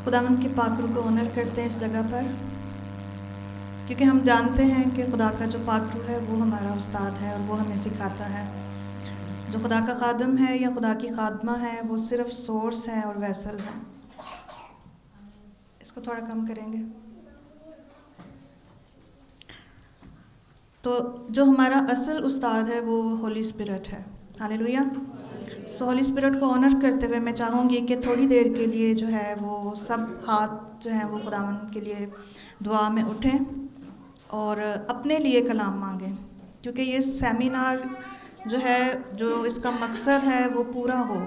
خداوند کے پاک روح کو آنر کرتے ہیں اس جگہ پر، کیونکہ ہم جانتے ہیں کہ خدا کا جو پاک روح ہے وہ ہمارا استاد ہے اور وہ ہمیں سکھاتا ہے۔ جو خدا کا خادم ہے یا خدا کی خادمہ ہے وہ صرف سورس ہے اور ویسل ہے۔ اس کو تھوڑا کم کریں گے۔ تو جو ہمارا اصل استاد ہے وہ ہولی اسپرٹ ہے۔ ہاللیلویہ۔ سو ہولی اسپرٹ کو آنر کرتے ہوئے میں چاہوں گی کہ تھوڑی دیر کے لیے جو ہے وہ سب ہاتھ جو ہیں وہ خداوند کے لیے دعا میں اٹھیں اور اپنے لیے کلام مانگیں، کیونکہ یہ سیمینار جو ہے، جو اس کا مقصد ہے وہ پورا ہو۔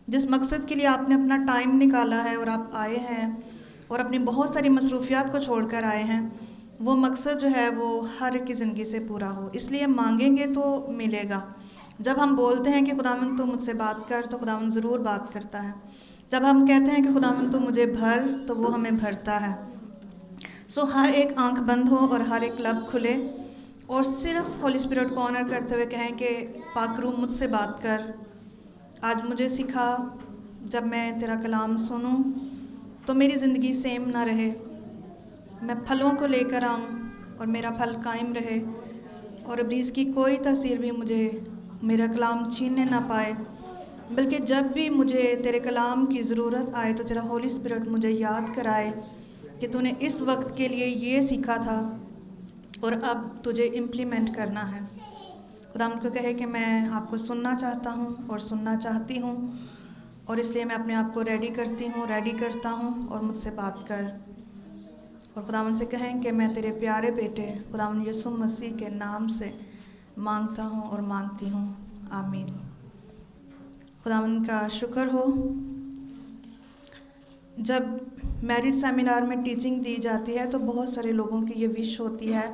جس مقصد کے لیے آپ نے اپنا ٹائم نکالا ہے اور آپ آئے ہیں اور اپنی بہت ساری مصروفیات کو چھوڑ کر آئے ہیں، وہ مقصد جو ہے وہ ہر ایک کی زندگی سے پورا ہو۔ اس لیے مانگیں گے تو ملے گا۔ جب ہم بولتے ہیں کہ خداوند تو مجھ سے بات کر، تو خداوند ضرور بات کرتا ہے۔ جب ہم کہتے ہیں کہ خداوند تو مجھے بھر، تو وہ ہمیں بھرتا ہے۔ سو ہر ایک آنکھ بند ہو اور ہر ایک لب کھلے اور صرف ہولی اسپرٹ کو آنر کرتے ہوئے کہیں کہ پاک روح مجھ سے بات کر، آج مجھے سکھا، جب میں تیرا کلام سنوں تو میری زندگی سیم نہ رہے، میں پھلوں کو لے کر آؤں اور میرا پھل قائم رہے، اور ابلیس کی کوئی تاثیر بھی مجھے میرا کلام چھیننے نہ پائے، بلکہ جب بھی مجھے تیرے کلام کی ضرورت آئے تو تیرا ہولی اسپرٹ مجھے یاد کرائے کہ تو نے اس وقت کے لیے یہ سیکھا تھا اور اب تجھے امپلیمنٹ کرنا ہے۔ خداوند کو کہے کہ میں آپ کو سننا چاہتا ہوں اور سننا چاہتی ہوں، اور اس لیے میں اپنے آپ کو ریڈی کرتا ہوں اور مجھ سے بات کر۔ اور خداوند سے کہیں کہ میں تیرے پیارے بیٹے خداوند یسوع مسیح کے نام سے مانگتا ہوں اور مانگتی ہوں، آمین۔ خداوند کا شکر ہو۔ جب میرج سیمینار میں ٹیچنگ دی جاتی ہے تو بہت سارے لوگوں کی یہ وش ہوتی ہے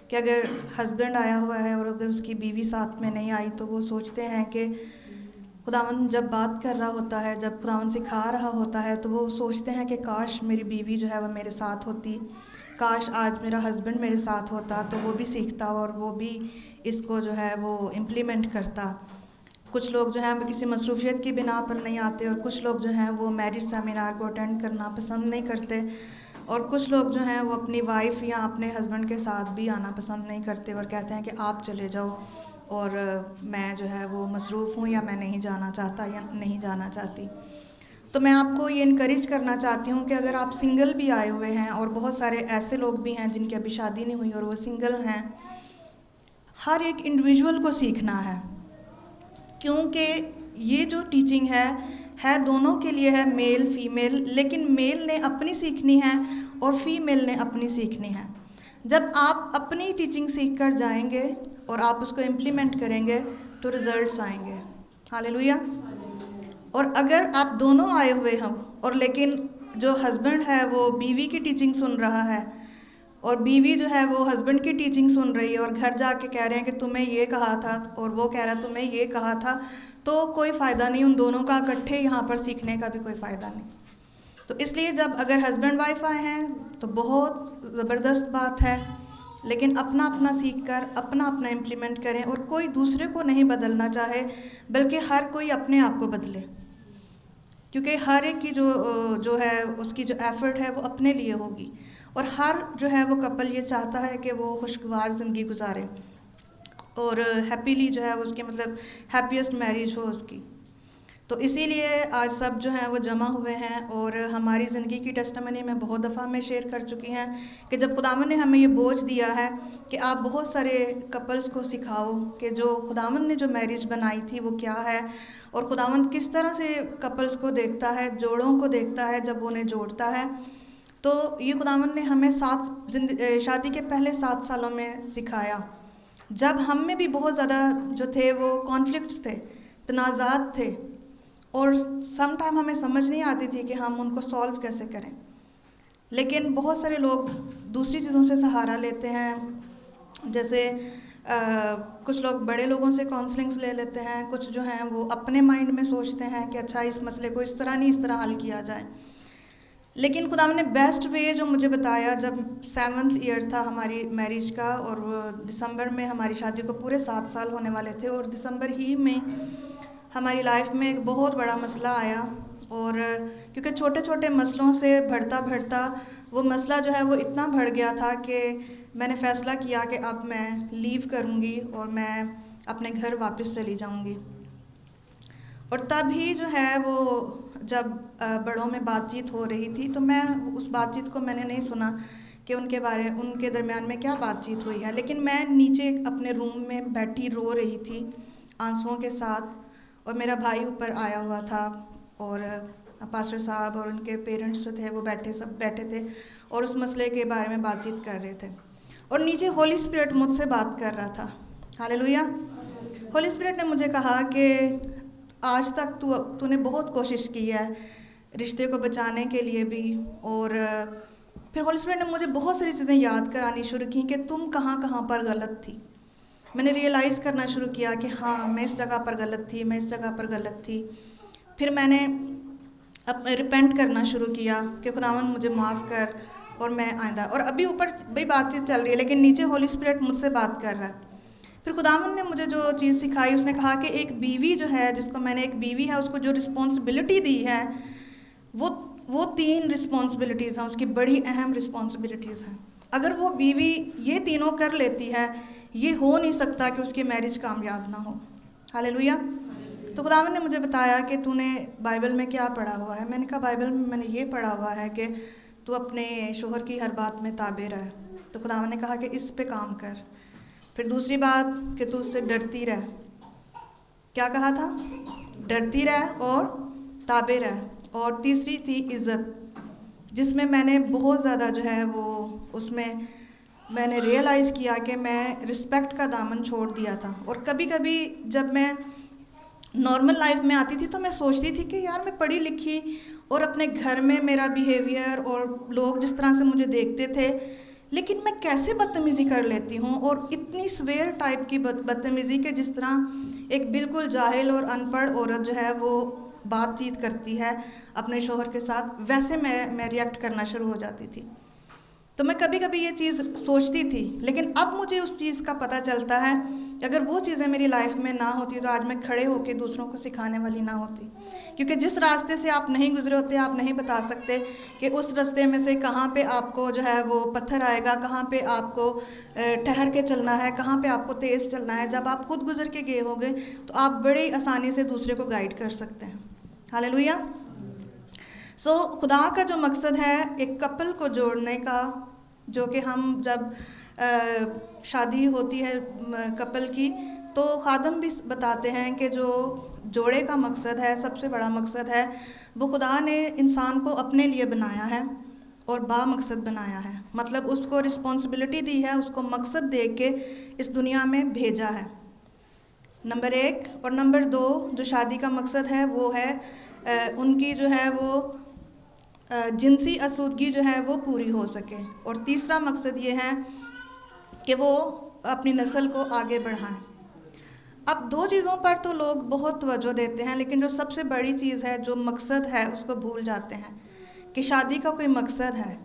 کہ اگر ہسبینڈ آیا ہوا ہے اور اگر اس کی بیوی ساتھ میں نہیں آئی تو وہ سوچتے ہیں کہ خداوند جب بات کر رہا ہوتا ہے، جب خداوند سکھا رہا ہوتا ہے تو وہ سوچتے ہیں کہ کاش میری بیوی جو ہے وہ میرے ساتھ ہوتی، کاش آج میرا ہسبینڈ میرے ساتھ ہوتا تو وہ بھی سیکھتا اور وہ بھی اس کو جو ہے وہ امپلیمنٹ کرتا۔ کچھ لوگ جو ہیں وہ کسی مصروفیت کی بنا پر نہیں آتے، اور کچھ لوگ جو ہیں وہ میرج سیمینار کو اٹینڈ کرنا پسند نہیں کرتے، اور کچھ لوگ جو ہیں وہ اپنی وائف یا اپنے ہسبینڈ کے ساتھ بھی آنا پسند نہیں کرتے اور کہتے ہیں کہ آپ چلے جاؤ اور میں جو ہے وہ مصروف ہوں یا میں نہیں جانا چاہتا یا نہیں جانا چاہتی۔ تو میں آپ کو یہ انکریج کرنا چاہتی ہوں کہ اگر آپ سنگل بھی آئے ہوئے ہیں، اور بہت سارے ایسے لوگ بھی ہیں جن کی ابھی شادی نہیں ہوئی اور وہ سنگل ہیں، ہر ایک انڈیویجول کو سیکھنا ہے، کیونکہ یہ جو ٹیچنگ ہے دونوں کے لیے ہے، میل فیمیل، لیکن میل نے اپنی سیکھنی ہے اور فیمیل نے اپنی سیکھنی ہے۔ جب آپ اپنی ٹیچنگ سیکھ کر جائیں گے اور آپ اس کو امپلیمنٹ کریں گے تو ریزلٹس آئیں گے۔ ہاللیلویہ۔ اور اگر آپ دونوں آئے ہوئے ہوں اور لیکن جو ہسبینڈ ہے وہ بیوی کی ٹیچنگ سن رہا ہے اور بیوی جو ہے وہ ہسبینڈ کی ٹیچنگ سن رہی ہے اور گھر جا کے کہہ رہے ہیں کہ تمہیں یہ کہا تھا اور وہ کہہ رہا تمہیں یہ کہا تھا، تو کوئی فائدہ نہیں، ان دونوں کا اکٹھے یہاں پر سیکھنے کا بھی کوئی فائدہ نہیں۔ تو اس لیے جب اگر ہسبینڈ وائف آئے ہیں تو بہت زبردست بات ہے، لیکن اپنا اپنا سیکھ کر اپنا اپنا امپلیمنٹ کریں، اور کوئی دوسرے کو نہیں بدلنا چاہے بلکہ ہر کوئی اپنے آپ کو بدلے، کیونکہ ہر ایک کی جو ہے اس کی جو ایفرٹ ہے وہ اپنے لیے ہوگی، اور ہر جو ہے وہ کپل یہ چاہتا ہے کہ وہ خوشگوار زندگی گزارے اور ہیپیلی جو ہے اس کے مطلب ہیپیسٹ میرج ہو اس کی۔ تو اسی لیے آج سب جو ہیں وہ جمع ہوئے ہیں، اور ہماری زندگی کی ٹیسٹمنی میں بہت دفعہ میں شیئر کر چکی ہیں کہ جب خداوند نے ہمیں یہ بوجھ دیا ہے کہ آپ بہت سارے کپلز کو سکھاؤ کہ جو خداوند نے جو میرج بنائی تھی وہ کیا ہے، اور خداوند کس طرح سے کپلز کو دیکھتا ہے، جوڑوں کو دیکھتا ہے جب انہیں جوڑتا ہے، تو یہ خداوند نے ہمیں شادی کے پہلے 7 سالوں میں سکھایا، جب ہم میں بھی بہت زیادہ جو تھے وہ کانفلکٹس تھے، تنازعات تھے، اور سم ٹائم ہمیں سمجھ نہیں آتی تھی کہ ہم ان کو سولو کیسے کریں، لیکن بہت سارے لوگ دوسری چیزوں سے سہارا لیتے ہیں، جیسے کچھ لوگ بڑے لوگوں سے کاؤنسلنگس لے لیتے ہیں، کچھ جو ہیں وہ اپنے مائنڈ میں سوچتے ہیں کہ اچھا اس مسئلے کو اس طرح نہیں اس طرح حل کیا جائے، لیکن خدا نے بیسٹ وے جو مجھے بتایا، جب 7th ایئر تھا ہماری میرج کا اور دسمبر میں ہماری شادی کو پورے 7 سال ہونے والے تھے، اور دسمبر ہی میں ہماری لائف میں ایک بہت بڑا مسئلہ آیا، اور کیونکہ چھوٹے چھوٹے مسئلوں سے بڑھتا بڑھتا وہ مسئلہ جو ہے وہ اتنا بڑھ گیا تھا کہ میں نے فیصلہ کیا کہ اب میں لیو کروں گی اور میں اپنے گھر واپس چلی جاؤں گی. اور تب ہی جو ہے وہ جب بڑوں میں بات چیت ہو رہی تھی تو میں اس بات چیت کو میں نے نہیں سنا کہ ان کے درمیان میں کیا بات چیت ہوئی ہے، لیکن میں نیچے اپنے روم میں بیٹھی رو رہی تھی آنسوؤں کے ساتھ، اور میرا بھائی اوپر آیا ہوا تھا اور پاسٹر صاحب اور ان کے پیرنٹس جو تھے وہ سب بیٹھے تھے اور اس مسئلے کے بارے میں بات چیت کر رہے تھے، اور نیچے ہولی اسپرٹ مجھ سے بات کر رہا تھا. ہاللیلویا. ہولی اسپرٹ نے مجھے کہا کہ آج تک تو نے بہت کوشش کی ہے رشتے کو بچانے کے لیے بھی، اور پھر ہولی اسپرٹ نے مجھے بہت ساری چیزیں یاد کرانی شروع کی کہ تم کہاں کہاں پر غلط تھی. میں نے ریئلائز کرنا شروع کیا کہ ہاں میں اس جگہ پر غلط تھی، میں اس جگہ پر غلط تھی. پھر میں نے ریپینٹ کرنا شروع کیا کہ خداوند مجھے معاف کر اور میں آئندہ، اور ابھی اوپر بھی بات چیت چل رہی ہے لیکن نیچے ہولی اسپرٹ مجھ سے بات کر رہا ہے. پھر خداوند نے مجھے جو چیز سکھائی، اس نے کہا کہ ایک بیوی جو ہے، جس کو میں نے ایک بیوی ہے اس کو جو رسپانسبلٹی دی ہے وہ 3 رسپانسبلٹیز ہیں، اس کی بڑی اہم رسپانسبلٹیز ہیں. اگر وہ بیوی یہ تینوں کر لیتی ہے، یہ ہو نہیں سکتا کہ اس کی میرج کامیاب نہ ہو. ہاللیلویا. تو خداوند نے مجھے بتایا کہ تو نے بائبل میں کیا پڑھا ہوا ہے. میں نے کہا بائبل میں نے یہ پڑھا ہوا ہے کہ تو اپنے شوہر کی ہر بات میں تابع رہ. تو خداوند نے کہا کہ اس پہ کام کر. پھر دوسری بات کہ تو اس سے ڈرتی رہ. کیا کہا تھا؟ ڈرتی رہ اور تابع رہ. اور تیسری تھی عزت، جس میں نے بہت زیادہ جو ہے وہ اس میں نے ریئلائز کیا کہ میں رسپیکٹ کا دامن چھوڑ دیا تھا. اور کبھی کبھی جب میں نارمل لائف میں آتی تھی تو میں سوچتی تھی کہ یار میں پڑھی لکھی اور اپنے گھر میں میرا بیہیویئر اور لوگ جس طرح سے مجھے دیکھتے تھے، لیکن میں کیسے بدتمیزی کر لیتی ہوں، اور اتنی سویئر ٹائپ کی بدتمیزی کہ جس طرح ایک بالکل جاہل اور ان پڑھ عورت جو ہے وہ بات چیت کرتی ہے اپنے شوہر کے ساتھ، ویسے میں ریئیکٹ کرنا شروع ہو جاتی تھی. تو میں کبھی کبھی یہ چیز سوچتی تھی، لیکن اب مجھے اس چیز کا پتہ چلتا ہے کہ اگر وہ چیزیں میری لائف میں نہ ہوتی تو آج میں کھڑے ہو کے دوسروں کو سکھانے والی نہ ہوتی. کیونکہ جس راستے سے آپ نہیں گزرے ہوتے آپ نہیں بتا سکتے کہ اس راستے میں سے کہاں پہ آپ کو جو ہے وہ پتھر آئے گا، کہاں پہ آپ کو ٹھہر کے چلنا ہے، کہاں پہ آپ کو تیز چلنا ہے. جب آپ خود گزر کے گئے ہوگے تو آپ بڑی آسانی سے دوسرے کو گائیڈ کر سکتے ہیں. ہاللیلویا. سو خدا کا جو مقصد ہے ایک کپل کو جوڑنے کا، جو کہ ہم جب شادی ہوتی ہے کپل کی تو خادم بھی بتاتے ہیں کہ جو جوڑے کا مقصد ہے، سب سے بڑا مقصد ہے، وہ خدا نے انسان کو اپنے لیے بنایا ہے اور با مقصد بنایا ہے. مطلب اس کو رسپانسبلٹی دی ہے، اس کو مقصد دے کے اس دنیا میں بھیجا ہے. نمبر 1 اور نمبر 2 جو شادی کا مقصد ہے وہ ہے ان کی جو ہے وہ جنسی آسودگی جو ہے وہ پوری ہو سکے. اور تیسرا مقصد یہ ہے کہ وہ اپنی نسل کو آگے بڑھائیں. اب 2 چیزوں پر تو لوگ بہت توجہ دیتے ہیں، لیکن جو سب سے بڑی چیز ہے، جو مقصد ہے، اس کو بھول جاتے ہیں کہ شادی کا کوئی مقصد ہے.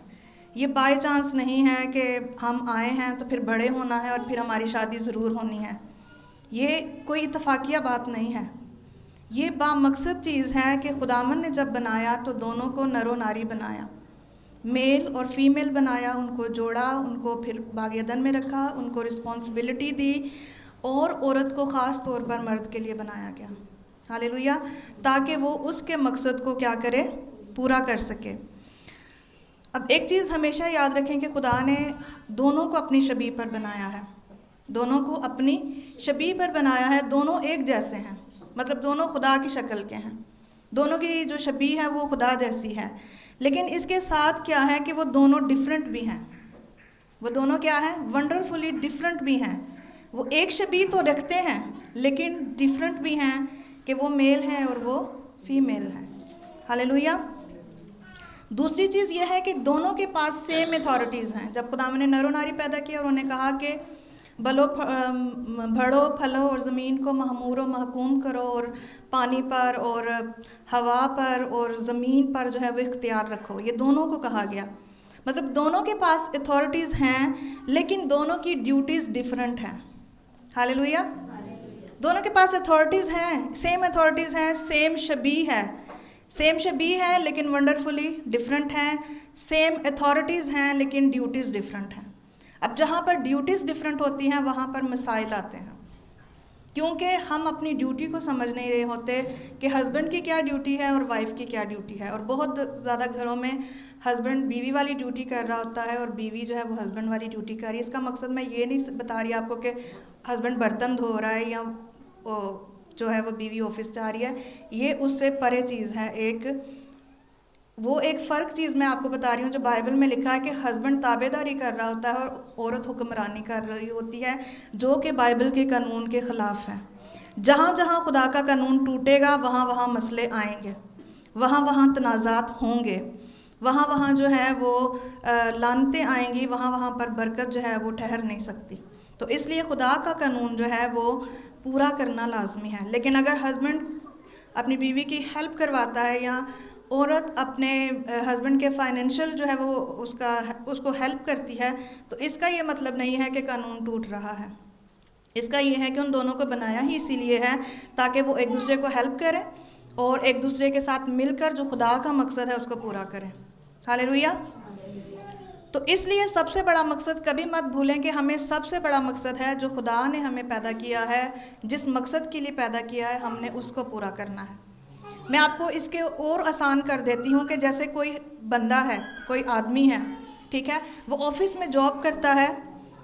یہ بائی چانس نہیں ہے کہ ہم آئے ہیں تو پھر بڑے ہونا ہے اور پھر ہماری شادی ضرور ہونی ہے. یہ کوئی اتفاقیہ بات نہیں ہے. یہ با مقصد چیز ہے کہ خداوند نے جب بنایا تو دونوں کو نر و ناری بنایا، میل اور فیمیل بنایا، ان کو جوڑا، ان کو پھر باغ عدن میں رکھا، ان کو رسپانسبلٹی دی، اور عورت کو خاص طور پر مرد کے لیے بنایا گیا. ہاللیلویا. تاکہ وہ اس کے مقصد کو کیا کرے؟ پورا کر سکے. اب ایک چیز ہمیشہ یاد رکھیں کہ خدا نے دونوں کو اپنی شبیہ پر بنایا ہے. دونوں کو اپنی شبیہ پر بنایا ہے. دونوں ایک جیسے ہیں، مطلب دونوں خدا کی شکل کے ہیں. دونوں کی جو شبیہ ہے وہ خدا جیسی ہے. لیکن اس کے ساتھ کیا ہے کہ وہ دونوں ڈیفرنٹ بھی ہیں. وہ دونوں کیا ہیں؟ ونڈرفلی ڈیفرنٹ بھی ہیں. وہ ایک شبیہ تو رکھتے ہیں لیکن ڈیفرنٹ بھی ہیں کہ وہ میل ہیں اور وہ فیمیل ہیں. ہاللیلویا. دوسری چیز یہ ہے کہ دونوں کے پاس سیم اتھارٹیز ہیں. جب خدا نے نر و ناری پیدا کیا اور انہیں کہا کہ بڑھو پھلو اور زمین کو معمور و محکوم کرو، اور پانی پر اور ہوا پر اور زمین پر جو ہے وہ اختیار رکھو، یہ دونوں کو کہا گیا. مطلب دونوں کے پاس اتھارٹیز ہیں لیکن دونوں کی ڈیوٹیز ڈیفرنٹ ہیں. ہاللیلویا. دونوں کے پاس اتھارٹیز ہیں، سیم اتھارٹیز ہیں، سیم شبیہ ہے، سیم شبیہ ہے لیکن ونڈرفلی ڈفرینٹ ہیں، سیم اتھارٹیز ہیں لیکن ڈیوٹیز ڈفرینٹ ہیں۔ اب جہاں پر ڈیوٹیز ڈفرینٹ ہوتی ہیں وہاں پر مسائل آتے ہیں، کیونکہ ہم اپنی ڈیوٹی کو سمجھ نہیں رہے ہوتے کہ ہسبینڈ کی کیا ڈیوٹی ہے اور وائف کی کیا ڈیوٹی ہے، اور بہت زیادہ گھروں میں ہسبینڈ بیوی والی ڈیوٹی کر رہا ہوتا ہے اور بیوی جو ہے وہ ہسبینڈ والی ڈیوٹی کر رہی ہے۔ اس کا مقصد میں یہ نہیں بتا رہی آپ کو کہ ہسبینڈ برتن دھو رہا ہے یا جو ہے وہ بیوی آفس جا رہی ہے، یہ اس سے پرے چیز ہے۔ ایک فرق چیز میں آپ کو بتا رہی ہوں جو بائبل میں لکھا ہے کہ ہسبینڈ تابع داری کر رہا ہوتا ہے اور عورت حکمرانی کر رہی ہوتی ہے، جو کہ بائبل کے قانون کے خلاف ہے۔ جہاں جہاں خدا کا قانون ٹوٹے گا وہاں وہاں مسئلے آئیں گے، وہاں وہاں تنازعات ہوں گے، وہاں وہاں جو ہے وہ لعنتیں آئیں گی، وہاں وہاں پر برکت جو ہے وہ ٹھہر نہیں سکتی۔ تو اس لیے خدا کا قانون جو ہے وہ پورا کرنا لازمی ہے۔ لیکن اگر ہسبینڈ اپنی بیوی کی ہیلپ کرواتا ہے یا عورت اپنے ہسبینڈ کے فائنینشیل جو ہے وہ اس کو ہیلپ کرتی ہے، تو اس کا یہ مطلب نہیں ہے کہ قانون ٹوٹ رہا ہے۔ اس کا یہ ہے کہ ان دونوں کو بنایا ہی اسی لیے ہے تاکہ وہ ایک دوسرے کو ہیلپ کریں اور ایک دوسرے کے ساتھ مل کر جو خدا کا مقصد ہے اس کو پورا کریں۔ ہاللیلویہ۔ تو اس لیے سب سے بڑا مقصد کبھی مت بھولیں کہ ہمیں سب سے بڑا مقصد ہے جو خدا نے ہمیں پیدا کیا ہے، جس مقصد کے لیے پیدا کیا ہے ہم نے اس کو پورا کرنا ہے۔ میں آپ کو اس کے اور آسان کر دیتی ہوں کہ جیسے کوئی بندہ ہے، کوئی آدمی ہے، ٹھیک ہے، وہ آفس میں جاب کرتا ہے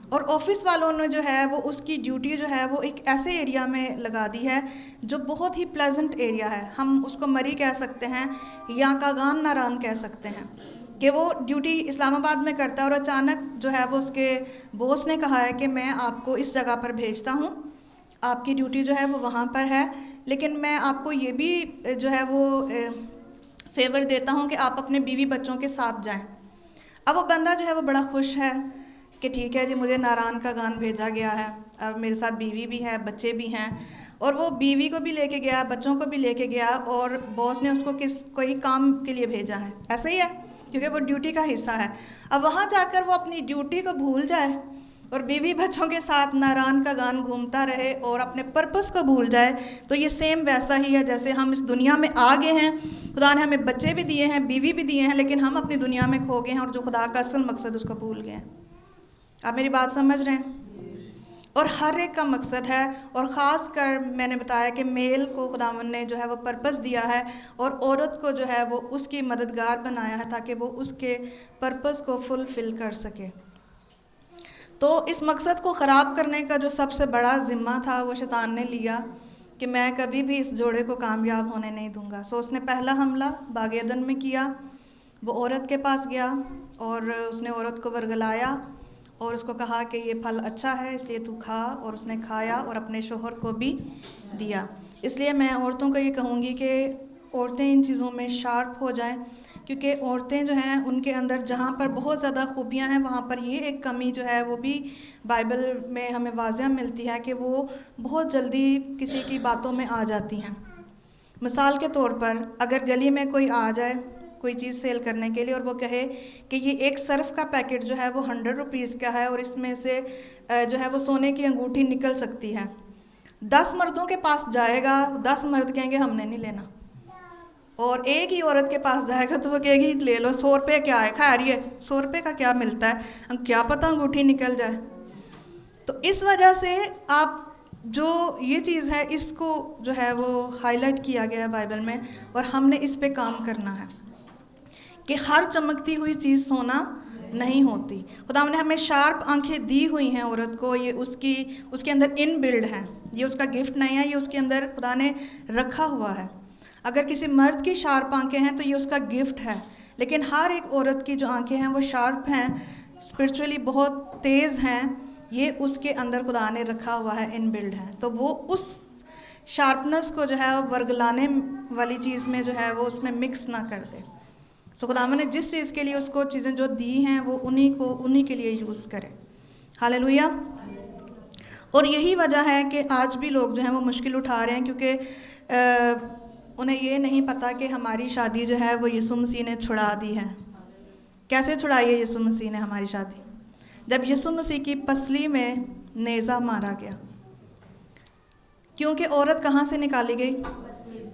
اور آفس والوں نے جو ہے وہ اس کی ڈیوٹی جو ہے وہ ایک ایسے ایریا میں لگا دی ہے جو بہت ہی پلیزنٹ ایریا ہے، ہم اس کو مری کہہ سکتے ہیں یا کاغان ناران کہہ سکتے ہیں، کہ وہ ڈیوٹی اسلام آباد میں کرتا ہے اور اچانک جو ہے وہ اس کے باس نے کہا ہے کہ میں آپ کو اس جگہ پر بھیجتا ہوں، آپ کی ڈیوٹی جو ہے وہ وہاں پر ہے، لیکن میں آپ کو یہ بھی جو ہے وہ فیور دیتا ہوں کہ آپ اپنے بیوی بچوں کے ساتھ جائیں۔ اب وہ بندہ جو ہے وہ بڑا خوش ہے کہ ٹھیک ہے جی مجھے ناران کا گان بھیجا گیا ہے، اب میرے ساتھ بیوی بھی ہے، بچے بھی ہیں، اور وہ بیوی کو بھی لے کے گیا، بچوں کو بھی لے کے گیا، اور باس نے اس کو کوئی کام کے لیے بھیجا ہے، ایسا ہی ہے کیونکہ وہ ڈیوٹی کا حصہ ہے۔ اب وہاں جا کر وہ اپنی ڈیوٹی کو بھول جائے اور بیوی بچوں کے ساتھ ناران کا گان گھومتا رہے اور اپنے پرپس کو بھول جائے، تو یہ سیم ویسا ہی ہے جیسے ہم اس دنیا میں آ گئے ہیں، خدا نے ہمیں بچے بھی دیے ہیں، بیوی بھی دیے ہیں، لیکن ہم اپنی دنیا میں کھو گئے ہیں اور جو خدا کا اصل مقصد اس کو بھول گئے ہیں۔ آپ میری بات سمجھ رہے ہیں؟ اور ہر ایک کا مقصد ہے، اور خاص کر میں نے بتایا کہ میل کو خداوند نے جو ہے وہ پرپس دیا ہے اور عورت کو جو ہے وہ اس کی مددگار بنایا ہے تاکہ وہ اس کے پرپس کو فلفل کر سکے۔ تو اس مقصد کو خراب کرنے کا جو سب سے بڑا ذمہ تھا وہ شیطان نے لیا کہ میں کبھی بھی اس جوڑے کو کامیاب ہونے نہیں دوں گا۔ سو اس نے پہلا حملہ باغ عدن میں کیا، وہ عورت کے پاس گیا اور اس نے عورت کو ورگلایا اور اس کو کہا کہ یہ پھل اچھا ہے اس لیے تو کھا، اور اس نے کھایا اور اپنے شوہر کو بھی دیا۔ اس لیے میں عورتوں کو یہ کہوں گی کہ عورتیں ان چیزوں میں شارپ ہو جائیں، کیونکہ عورتیں جو ہیں ان کے اندر جہاں پر بہت زیادہ خوبیاں ہیں وہاں پر یہ ایک کمی جو ہے وہ بھی بائبل میں ہمیں واضح ملتی ہے کہ وہ بہت جلدی کسی کی باتوں میں آ جاتی ہیں۔ مثال کے طور پر اگر گلی میں کوئی آ جائے کوئی چیز سیل کرنے کے لیے اور وہ کہے کہ یہ ایک سرف کا پیکٹ جو ہے وہ 100 روپیز کا ہے اور اس میں سے جو ہے وہ سونے کی انگوٹھی نکل سکتی ہے، 10 مردوں کے پاس جائے گا، 10 مرد کہیں گے ہم نے نہیں لینا، اور ایک ہی عورت کے پاس جائے گا تو وہ کہے گی لے لو، 100 روپے کیا ہے، خیر یہ 100 روپے کا کیا ملتا ہے، کیا پتہ انگوٹھی نکل جائے۔ تو اس وجہ سے آپ جو یہ چیز ہے اس کو جو ہے وہ ہائی لائٹ کیا گیا ہے بائبل میں، اور ہم نے اس پہ کام کرنا ہے کہ ہر چمکتی ہوئی چیز سونا نہیں ہوتی۔ خدا نے ہمیں شارپ آنکھیں دی ہوئی ہیں عورت کو، یہ اس کے اندر ان بلڈ ہے، یہ اس کا گفٹ نہیں ہے، یہ اس کے اندر خدا نے رکھا ہوا ہے۔ اگر کسی مرد کی شارپ آنکھیں ہیں تو یہ اس کا گفٹ ہے، لیکن ہر ایک عورت کی جو آنکھیں ہیں وہ شارپ ہیں، اسپرچولی بہت تیز ہیں، یہ اس کے اندر خدا نے رکھا ہوا ہے، ان بلڈ ہے، تو وہ اس شارپنس کو جو ہے ورگلانے والی چیز میں جو ہے وہ اس میں مکس نہ کر دے۔ سو خداوند نے جس چیز کے لیے اس کو چیزیں جو دی ہیں وہ انہی کے لیے یوز کرے۔ ہاللیلویہ۔ اور یہی وجہ ہے کہ آج بھی لوگ جو ہیں وہ مشکل اٹھا رہے ہیں، کیونکہ انہیں یہ نہیں پتہ کہ ہماری شادی جو ہے وہ یسوع مسیح نے چھڑا دی ہے۔ کیسے چھڑائی ہے یسوع مسیح نے ہماری شادی؟ جب یسوع مسیح کی پسلی میں نیزہ مارا گیا، کیونکہ عورت کہاں سے نکالی گئی؟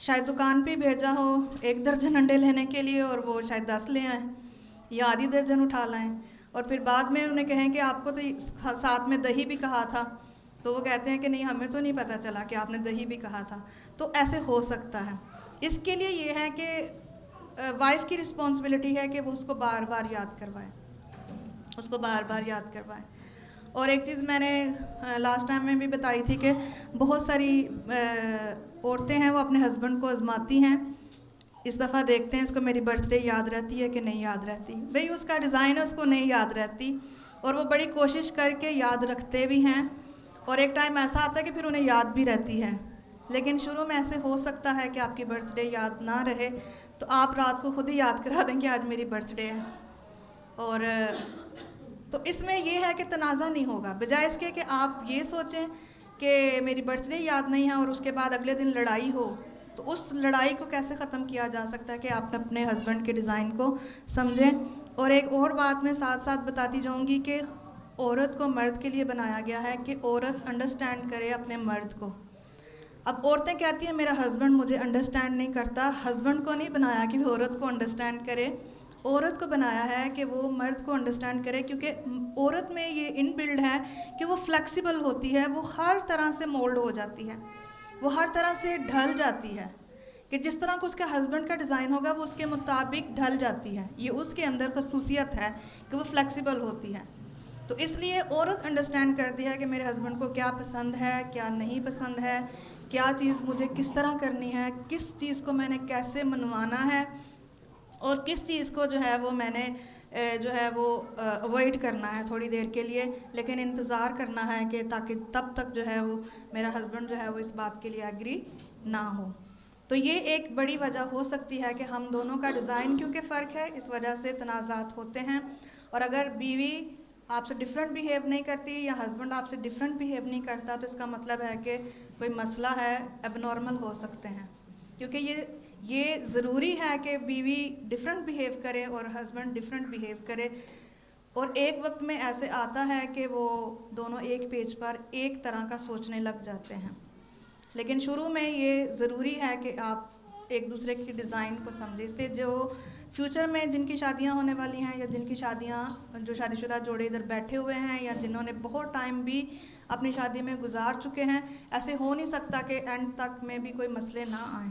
شاید دکان پہ بھیجا ہو 1 درجن انڈے لینے کے لیے اور وہ شاید 10 لے آئیں یا آدھی درجن اٹھا لائیں، اور پھر بعد میں انہیں کہیں کہ آپ کو تو ساتھ میں دہی بھی کہا تھا، تو وہ کہتے ہیں کہ نہیں ہمیں تو نہیں پتہ چلا کہ آپ نے دہی بھی کہا تھا. تو ایسے ہو سکتا ہے. اس کے لیے یہ ہے کہ وائف کی رسپانسبلٹی ہے کہ وہ اس کو بار بار یاد کروائے، اس کو بار بار یاد کروائے. اور ایک چیز میں نے لاسٹ ٹائم میں بھی بتائی تھی کہ بہت ساری عورتیں ہیں وہ اپنے ہسبینڈ کو آزماتی ہیں، اس دفعہ دیکھتے ہیں اس کو میری برتھ ڈے یاد رہتی ہے کہ نہیں یاد رہتی. بھئی اس کا ڈیزائن ہے، اس کو نہیں یاد رہتی، اور وہ بڑی کوشش کر کے یاد رکھتے بھی ہیں، اور ایک ٹائم ایسا آتا ہے کہ پھر انہیں یاد بھی رہتی ہے. لیکن شروع میں ایسے ہو سکتا ہے کہ آپ کی برتھ ڈے یاد نہ رہے تو آپ رات کو خود ہی یاد کرا دیں کہ آج میری برتھ ڈے ہے. اور تو اس میں یہ ہے کہ تنازع نہیں ہوگا، بجائے اس کے کہ آپ یہ سوچیں کہ میری برتھ ڈے یاد نہیں ہے اور اس کے بعد اگلے دن لڑائی ہو. تو اس لڑائی کو کیسے ختم کیا جا سکتا ہے کہ آپ اپنے ہسبینڈ کے ڈیزائن کو سمجھیں. اور ایک اور بات میں ساتھ ساتھ بتاتی جاؤں گی کہ عورت کو مرد کے لیے بنایا گیا ہے کہ عورت انڈرسٹینڈ کرے اپنے مرد کو. اب عورتیں کہتی ہیں میرا ہسبینڈ مجھے انڈرسٹینڈ نہیں کرتا. ہسبینڈ کو نہیں بنایا کہ وہ عورت کو انڈرسٹینڈ کرے، عورت کو بنایا ہے کہ وہ مرد کو انڈرسٹینڈ کرے، کیونکہ عورت میں یہ ان بلڈ ہے کہ وہ فلیکسیبل ہوتی ہے، وہ ہر طرح سے مولڈ ہو جاتی ہے، وہ ہر طرح سے ڈھل جاتی ہے، کہ جس طرح کو اس کے ہسبینڈ کا ڈیزائن ہوگا وہ اس کے مطابق ڈھل جاتی ہے. یہ اس کے اندر خصوصیت ہے کہ وہ فلیکسیبل ہوتی ہے. تو اس لیے عورت انڈرسٹینڈ کرتی ہے کہ میرے ہسبینڈ کو کیا پسند ہے، کیا نہیں پسند ہے، کیا چیز مجھے کس طرح کرنی ہے، کس چیز کو میں نے کیسے منوانا ہے، اور کس چیز کو جو ہے وہ میں نے جو ہے وہ اوائڈ کرنا ہے تھوڑی دیر کے لیے، لیکن انتظار کرنا ہے کہ تاکہ تب تک جو ہے وہ میرا ہسبینڈ جو ہے وہ اس بات کے لیے ایگری نہ ہو. تو یہ ایک بڑی وجہ ہو سکتی ہے کہ ہم دونوں کا ڈیزائن کیونکہ فرق ہے، اس وجہ سے تنازعات ہوتے ہیں. اور اگر بیوی آپ سے ڈیفرنٹ بیہیو نہیں کرتی یا ہسبینڈ آپ سے ڈیفرنٹ بیہیو نہیں کرتا تو اس کا مطلب ہے کہ کوئی مسئلہ ہے، اب نارمل ہو سکتے ہیں. کیونکہ یہ ضروری ہے کہ بیوی ڈیفرنٹ بیہیو کرے اور ہسبینڈ ڈیفرنٹ بیہیو کرے. اور ایک وقت میں ایسے آتا ہے کہ وہ دونوں ایک پیج پر ایک طرح کا سوچنے لگ جاتے ہیں. لیکن شروع میں یہ ضروری ہے کہ آپ ایک دوسرے کی ڈیزائن کو سمجھیں. اس لیے جو فیوچر میں جن کی شادیاں ہونے والی ہیں یا جن کی شادیاں جو شادی شدہ جوڑے ادھر بیٹھے ہوئے ہیں یا جنہوں نے بہت ٹائم بھی اپنی شادی میں گزار چکے ہیں، ایسے ہو نہیں سکتا کہ اینڈ تک میں بھی کوئی مسئلے نہ آئیں.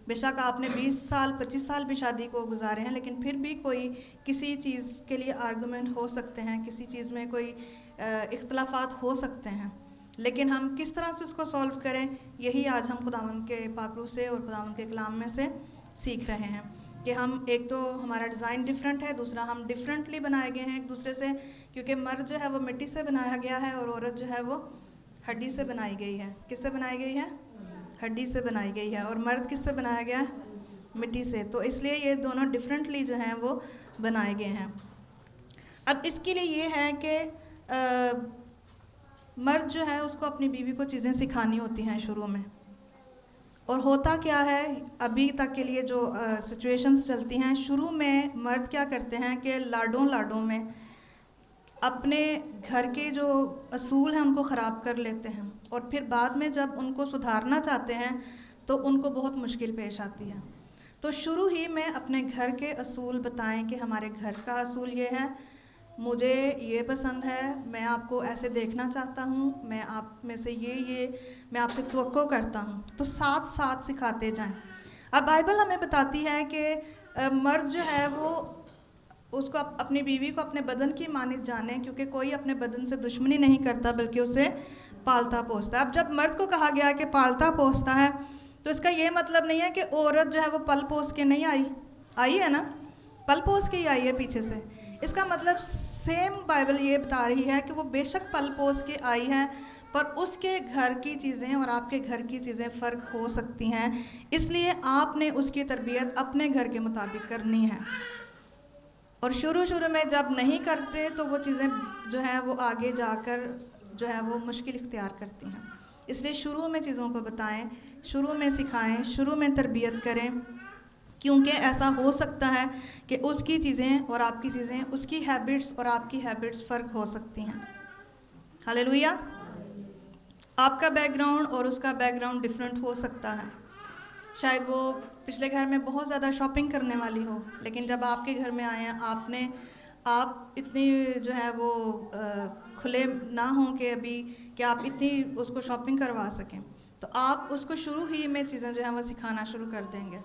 بے شک آپ نے 20 سال 25 سال بھی شادی کو گزارے ہیں، لیکن پھر بھی کوئی کسی چیز کے لیے آرگومنٹ ہو سکتے ہیں، کسی چیز میں کوئی اختلافات ہو سکتے ہیں. لیکن ہم کس طرح سے اس کو سولو کریں، یہی آج ہم خداوند کے پاک روح سے اور خداوند کے کلام میں سے سیکھ رہے ہیں. کہ ہم ایک تو ہمارا ڈیزائن ڈیفرنٹ ہے، دوسرا ہم ڈیفرنٹلی بنائے گئے ہیں ایک دوسرے سے، کیونکہ مرد جو ہے وہ مٹی سے بنایا گیا ہے اور عورت جو ہے وہ ہڈی سے بنائی گئی ہے. کس سے بنائی گئی ہے؟ ہڈی سے بنائی گئی ہے. اور مرد کس سے بنایا گیا ہے؟ مٹی سے. تو اس لیے یہ دونوں ڈیفرنٹلی جو ہیں وہ بنائے گئے ہیں. اب اس کے لیے یہ ہے کہ مرد جو ہے اس کو اپنی بیوی کو چیزیں سکھانی ہوتی ہیں شروع میں. اور ہوتا کیا ہے ابھی تک کے لیے جو سچویشنز چلتی ہیں، شروع میں مرد کیا کرتے ہیں کہ لاڈوں میں اپنے گھر کے جو اصول ہیں ان کو خراب کر لیتے ہیں، اور پھر بعد میں جب ان کو سدھارنا چاہتے ہیں تو ان کو بہت مشکل پیش آتی ہے. تو شروع ہی میں اپنے گھر کے اصول بتائیں کہ ہمارے گھر کا اصول یہ ہے، مجھے یہ پسند ہے، میں آپ کو ایسے دیکھنا چاہتا ہوں، میں آپ میں سے یہ میں آپ سے توقع کرتا ہوں. تو ساتھ ساتھ سکھاتے جائیں. اب بائبل ہمیں بتاتی ہے کہ مرد جو ہے وہ اس کو اپنی بیوی کو اپنے بدن کی مانند جانے، کیونکہ کوئی اپنے بدن سے دشمنی نہیں کرتا بلکہ اسے پالتا پوستا ہے. اب جب مرد کو کہا گیا کہ پالتا پوستا ہے تو اس کا یہ مطلب نہیں ہے کہ عورت جو ہے وہ پل پوس کے نہیں آئی ہے نا، پل پوس کے ہی آئی ہے پیچھے سے. اس کا مطلب سیم بائبل یہ بتا رہی ہے کہ وہ بے شک پل پوس کے آئی ہے، پر اس کے گھر کی چیزیں اور آپ کے گھر کی چیزیں فرق ہو سکتی ہیں. اس لیے آپ نے اس کی تربیت اپنے گھر کے مطابق کرنی ہے. اور شروع میں جب نہیں کرتے تو وہ چیزیں جو ہیں وہ آگے جا کر جو ہے وہ مشکل اختیار کرتی ہیں. اس لیے شروع میں چیزوں کو بتائیں، شروع میں سکھائیں، شروع میں تربیت کریں، کیونکہ ایسا ہو سکتا ہے کہ اس کی چیزیں اور آپ کی چیزیں، اس کی ہیبٹس اور آپ کی ہیبٹس فرق ہو سکتی ہیں. ہاللیلویہ. آپ کا بیک گراؤنڈ اور اس کا بیک گراؤنڈ ڈیفرنٹ ہو سکتا ہے. شاید وہ پچھلے گھر میں بہت زیادہ شاپنگ کرنے والی ہو، لیکن جب آپ کے گھر میں آئے ہیں آپ اتنی جو ہے وہ کھلے نہ ہوں کہ ابھی کہ آپ اتنی اس کو شاپنگ کروا سکیں، تو آپ اس کو شروع ہی میں چیزیں جو ہیں وہ سکھانا شروع کر دیں گے.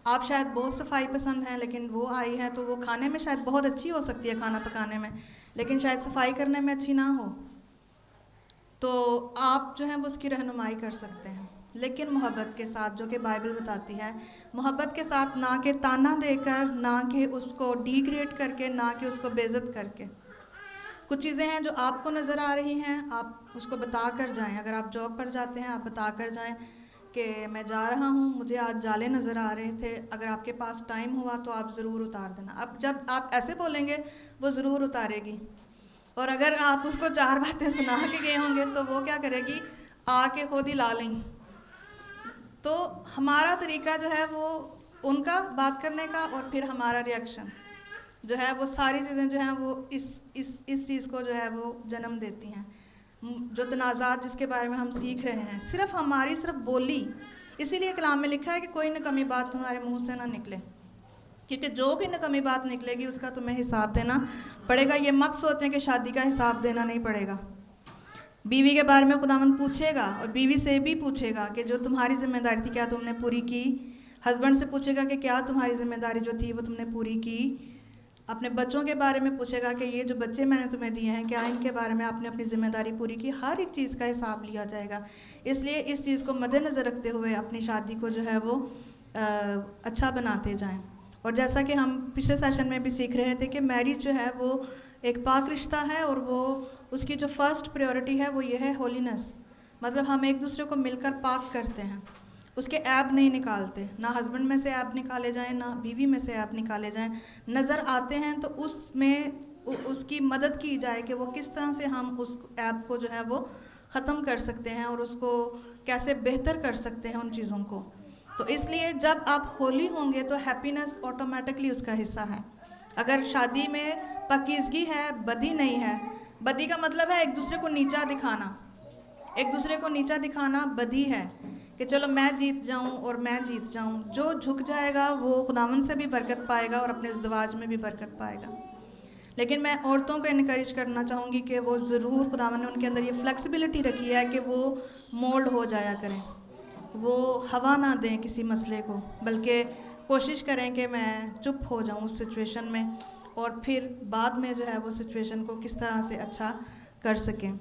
آپ شاید بہت صفائی پسند ہیں، لیکن وہ آئی ہے تو وہ کھانے میں شاید بہت اچھی ہو سکتی ہے، کھانا پکانے میں، لیکن شاید صفائی کرنے میں اچھی نہ ہو، تو آپ جو ہیں وہ اس کی رہنمائی کر سکتے ہیں، لیکن محبت کے ساتھ، جو کہ بائبل بتاتی ہے، محبت کے ساتھ، نہ کہ تانا دے کر، نہ کہ اس کو ڈیگریڈ کر کے، نہ کہ اس کو بے عزت کر کے. کچھ چیزیں ہیں جو آپ کو نظر آ رہی ہیں، آپ اس کو بتا کر جائیں. اگر آپ جاب پر جاتے ہیں، آپ بتا کر جائیں کہ میں جا رہا ہوں، مجھے آج جالے نظر آ رہے تھے، اگر آپ کے پاس ٹائم ہوا تو آپ ضرور اتار دینا. اب جب آپ ایسے بولیں گے وہ ضرور اتارے گی، اور اگر آپ اس کو 4 باتیں سنا کے گئے ہوں گے تو وہ کیا کرے گی، آ کے خود ہی لا لیں. تو ہمارا طریقہ جو ہے وہ ان کا بات کرنے کا، اور پھر ہمارا ریئیکشن جو ہے وہ ساری چیزیں جو ہیں وہ اس چیز کو جو ہے وہ جنم دیتی ہیں. جو تنازعات جس کے بارے میں ہم سیکھ رہے ہیں، صرف ہماری بولی، اسی لیے کلام میں لکھا ہے کہ کوئی نکمی بات تمہارے منہ سے نہ نکلے، کیونکہ جو بھی نکمی بات نکلے گی اس کا تمہیں حساب دینا پڑے گا. یہ مت سوچیں کہ شادی کا حساب دینا نہیں پڑے گا. بیوی کے بارے میں خداوند پوچھے گا، اور بیوی سے بھی پوچھے گا کہ جو تمہاری ذمہ داری تھی کیا تم نے پوری کی. ہسبینڈ سے پوچھے گا کہ کیا تمہاری ذمہ داری جو تھی وہ تم نے پوری کی. اپنے بچوں کے بارے میں پوچھے گا کہ یہ جو بچے میں نے تمہیں دیے ہیں، کیا ان کے بارے میں آپ نے اپنی ذمہ داری پوری کی. ہر ایک چیز کا حساب لیا جائے گا. اس لیے اس چیز کو مد نظر رکھتے ہوئے اپنی شادی کو جو ہے وہ اچھا بناتے جائیں. اور جیسا کہ ہم پچھلے سیشن میں بھی سیکھ رہے تھے کہ میرج جو ہے وہ ایک پاک رشتہ ہے، اور وہ اس کی جو فرسٹ پریورٹی ہے وہ یہ ہے ہولینس. مطلب ہم ایک دوسرے کو مل کر پاک کرتے ہیں، اس کے عیب نہیں نکالتے. نہ ہسبینڈ میں سے عیب نکالے جائیں، نہ بیوی میں سے عیب نکالے جائیں. نظر آتے ہیں تو اس میں اس کی مدد کی جائے کہ وہ کس طرح سے ہم اس عیب کو جو ہے وہ ختم کر سکتے ہیں، اور اس کو کیسے بہتر کر سکتے ہیں ان چیزوں کو. تو اس لیے جب آپ ہولی ہوں گے تو ہیپینس آٹومیٹکلی اس کا حصہ ہے. اگر شادی میں پاکیزگی ہے، بدی نہیں ہے. بدی کا مطلب ہے ایک دوسرے کو نیچا دکھانا. ایک دوسرے کو نیچا دکھانا بدی ہے، کہ چلو میں جیت جاؤں اور میں جیت جاؤں. جو جھک جائے گا وہ خداوند سے بھی برکت پائے گا اور اپنے ازدواج میں بھی برکت پائے گا. لیکن میں عورتوں کو انکریج کرنا چاہوں گی کہ وہ ضرور، خداوند نے ان کے اندر یہ فلیکسیبلٹی رکھی ہے کہ وہ مولڈ ہو جایا کریں. وہ ہوا نہ دیں کسی مسئلے کو، بلکہ کوشش کریں کہ میں چپ ہو جاؤں اس سچویشن میں، اور پھر بعد میں جو ہے وہ سچویشن کو کس طرح سے اچھا کر سکیں.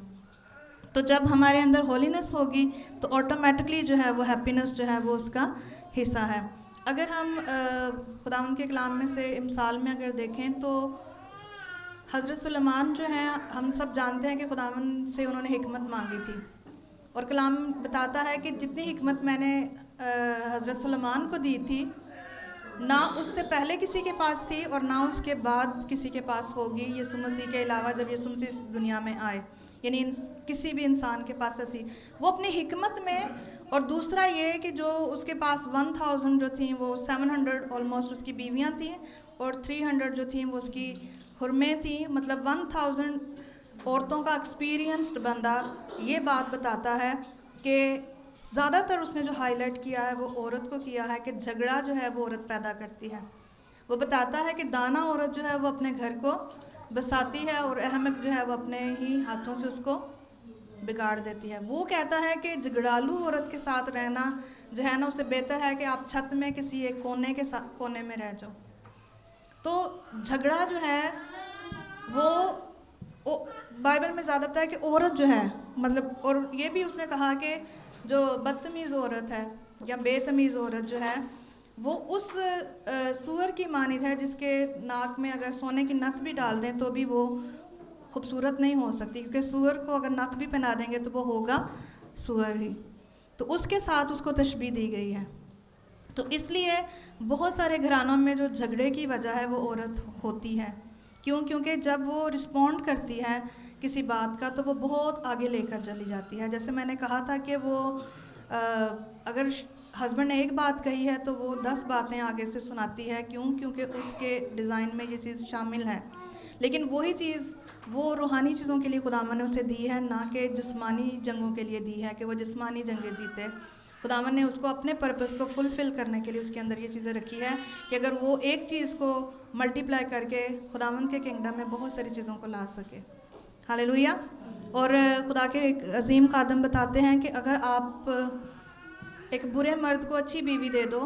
تو جب ہمارے اندر ہولینس ہوگی تو آٹومیٹکلی جو ہے وہ ہیپینس جو ہے وہ اس کا حصہ ہے. اگر ہم خداوند کے کلام میں سے مثال میں اگر دیکھیں تو حضرت سلیمان جو ہیں، ہم سب جانتے ہیں کہ خداوند سے انہوں نے حکمت مانگی تھی، اور کلام بتاتا ہے کہ جتنی حکمت میں نے حضرت سلیمان کو دی تھی، نہ اس سے پہلے کسی کے پاس تھی اور نہ اس کے بعد کسی کے پاس ہوگی یسوع مسیح کے علاوہ جب یسوع مسیح اس دنیا میں آئے. یعنی کسی بھی انسان کے پاس ایسی وہ اپنی حکمت میں. اور دوسرا یہ کہ جو اس کے پاس 1000 جو تھیں وہ 700 آلموسٹ اس کی بیویاں تھیں، اور 300 جو تھیں وہ اس کی حرمیں تھیں. مطلب 1000 عورتوں کا ایکسپیرینسڈ بندہ یہ بات بتاتا ہے کہ زیادہ تر اس نے جو ہائی لائٹ کیا ہے وہ عورت کو کیا ہے، کہ جھگڑا جو ہے وہ عورت پیدا کرتی ہے. وہ بتاتا ہے کہ دانا عورت جو ہے وہ اپنے گھر کو بساتی ہے، اور احمق جو ہے وہ اپنے ہی ہاتھوں سے اس کو بگاڑ دیتی ہے. وہ کہتا ہے کہ جھگڑالو عورت کے ساتھ رہنا جو ہے نا، اسے بہتر ہے کہ آپ چھت میں کسی ایک کونے میں رہ جاؤ. تو جھگڑا جو ہے وہ بائبل میں زیادہ بتایا کہ عورت جو ہے، مطلب، اور یہ بھی اس نے کہا کہ جو بدتمیز عورت ہے یا بے تمیز عورت جو ہے وہ اس سور کی مانند ہے جس کے ناک میں اگر سونے کی نتھ بھی ڈال دیں تو بھی وہ خوبصورت نہیں ہو سکتی، کیونکہ سور کو اگر نتھ بھی پہنا دیں گے تو وہ ہوگا سور ہی. تو اس کے ساتھ اس کو تشبیہ دی گئی ہے. تو اس لیے بہت سارے گھرانوں میں جو جھگڑے کی وجہ ہے وہ عورت ہوتی ہے. کیونکہ جب وہ رسپونڈ کرتی ہے کسی بات کا تو وہ بہت آگے لے کر چلی جاتی ہے. جیسے میں نے کہا تھا کہ وہ اگر ہسبینڈ نے ایک بات کہی ہے تو وہ 10 باتیں آگے سے سناتی ہے. کیونکہ اس کے ڈیزائن میں یہ چیز شامل ہے. لیکن وہی چیز وہ روحانی چیزوں کے لیے خداوند نے اسے دی ہے، نہ کہ جسمانی جنگوں کے لیے دی ہے کہ وہ جسمانی جنگیں جیتے. خداوند نے اس کو اپنے پرپس کو فلفل کرنے کے لیے اس کے اندر یہ چیزیں رکھی ہے کہ اگر وہ ایک چیز کو ملٹیپلائی کر کے خداوند کے کنگڈم میں بہت ساری چیزوں کو لا سکے. ہاللیلویا. اور خدا کے ایک عظیم خادم بتاتے ہیں کہ اگر آپ ایک برے مرد کو اچھی بیوی دے دو،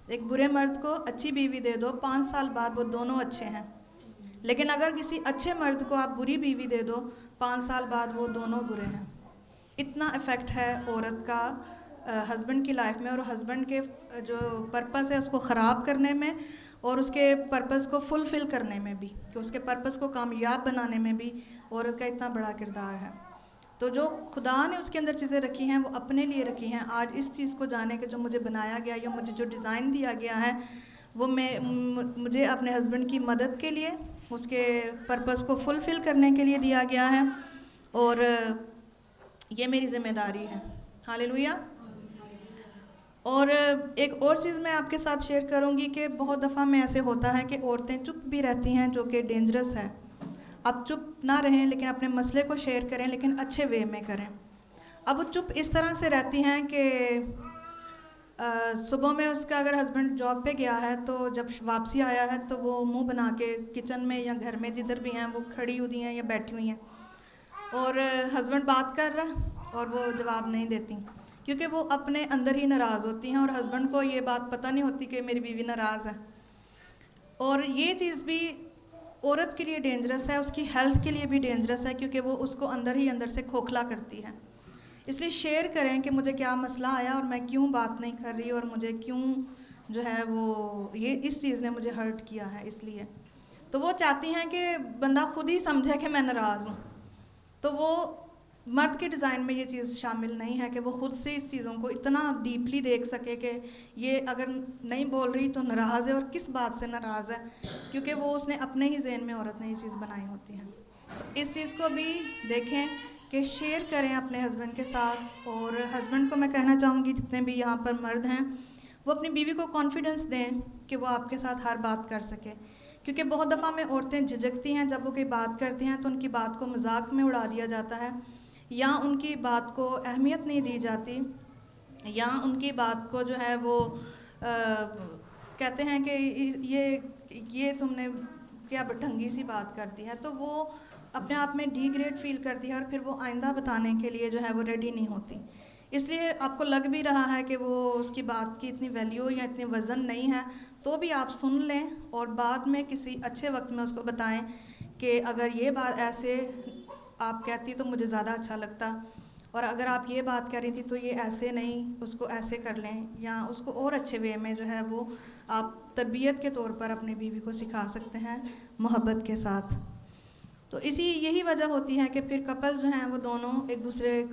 ایک برے مرد کو اچھی بیوی دے دو، 5 سال بعد وہ دونوں اچھے ہیں. لیکن اگر کسی اچھے مرد کو آپ بری بیوی دے دو، 5 سال بعد وہ دونوں برے ہیں. اتنا افیکٹ ہے عورت کا ہسبینڈ کی لائف میں، اور ہسبینڈ کے جو پرپس ہے اس کو خراب کرنے میں، اور اس کے پرپس کو فلفل کرنے میں بھی، کہ اس کے پرپس کو کامیاب بنانے میں بھی عورت کا اتنا بڑا کردار ہے. تو جو خدا نے اس کے اندر چیزیں رکھی ہیں وہ اپنے لیے رکھی ہیں. آج اس چیز کو جانے کہ جو مجھے بنایا گیا یا مجھے جو ڈیزائن دیا گیا ہے وہ مجھے اپنے ہسبینڈ کی مدد کے لیے، اس کے پرپس کو فلفل کرنے کے لیے دیا گیا ہے، اور یہ میری ذمہ داری ہے. ہاللیلویا. اور ایک اور چیز میں آپ کے ساتھ شیئر کروں گی کہ بہت دفعہ میں ایسے ہوتا ہے کہ عورتیں چپ بھی رہتی ہیں، جو کہ ڈینجرس ہے. اب چپ نہ رہیں لیکن اپنے مسئلے کو شیئر کریں، لیکن اچھے وے میں کریں. اب وہ چپ اس طرح سے رہتی ہیں کہ صبح میں اس کا اگر ہسبینڈ جاب پہ گیا ہے تو جب واپسی آیا ہے تو وہ منہ بنا کے کچن میں یا گھر میں جدھر بھی ہیں وہ کھڑی ہوئی ہیں یا بیٹھی ہوئی ہیں، اور ہسبینڈ بات کر رہا ہے اور وہ جواب نہیں دیتی، کیونکہ وہ اپنے اندر ہی ناراض ہوتی ہیں، اور ہسبینڈ کو یہ بات پتہ نہیں ہوتی کہ میری بیوی ناراض ہے. اور یہ چیز بھی عورت کے لیے ڈینجرس ہے، اس کی ہیلتھ کے لیے بھی ڈینجرس ہے، کیونکہ وہ اس کو اندر ہی اندر سے کھوکھلا کرتی ہے. اس لیے شیئر کریں کہ مجھے کیا مسئلہ آیا اور میں کیوں بات نہیں کر رہی، اور مجھے کیوں جو ہے وہ یہ اس چیز نے مجھے ہرٹ کیا ہے. اس لیے تو وہ چاہتی ہیں کہ بندہ خود ہی سمجھے کہ میں ناراض ہوں. تو وہ مرد کے ڈیزائن میں یہ چیز شامل نہیں ہے کہ وہ خود سے اس چیزوں کو اتنا ڈیپلی دیکھ سکے کہ یہ اگر نہیں بول رہی تو ناراض ہے، اور کس بات سے ناراض ہے، کیونکہ وہ اس نے اپنے ہی ذہن میں عورت نے یہ چیز بنائی ہوتی ہے. اس چیز کو بھی دیکھیں کہ شیئر کریں اپنے ہسبینڈ کے ساتھ. اور ہسبینڈ کو میں کہنا چاہوں گی جتنے بھی یہاں پر مرد ہیں وہ اپنی بیوی کو کانفیڈنس دیں کہ وہ آپ کے ساتھ ہر بات کر سکے، کیونکہ بہت دفعہ میں عورتیں جھجکتی ہیں جب وہ کوئی بات کرتی ہیں تو ان کی بات کو مذاق میں اڑا دیا جاتا ہے، یا ان کی بات کو اہمیت نہیں دی جاتی، یا ان کی بات کو جو ہے وہ کہتے ہیں کہ یہ تم نے کیا ڈھنگی سی بات کرتی ہے. تو وہ اپنے آپ میں ڈی گریڈ فیل کرتی ہے، اور پھر وہ آئندہ بتانے کے لیے جو ہے وہ ریڈی نہیں ہوتی. اس لیے آپ کو لگ بھی رہا ہے کہ وہ اس کی بات کی اتنی ویلیو یا اتنی وزن نہیں ہے، تو بھی آپ سن لیں اور بعد میں کسی اچھے وقت میں اس کو بتائیں کہ اگر یہ بات ایسے آپ کہتی تو مجھے زیادہ اچھا لگتا، اور اگر آپ یہ بات کہہ رہی تھی تو یہ ایسے نہیں، اس کو ایسے کر لیں، یا اس کو اور اچھے وے میں جو ہے وہ آپ تربیت کے طور پر اپنی بیوی کو سکھا سکتے ہیں محبت کے ساتھ. تو یہی وجہ ہوتی ہے کہ پھر کپلز جو ہیں وہ دونوں ایک دوسرے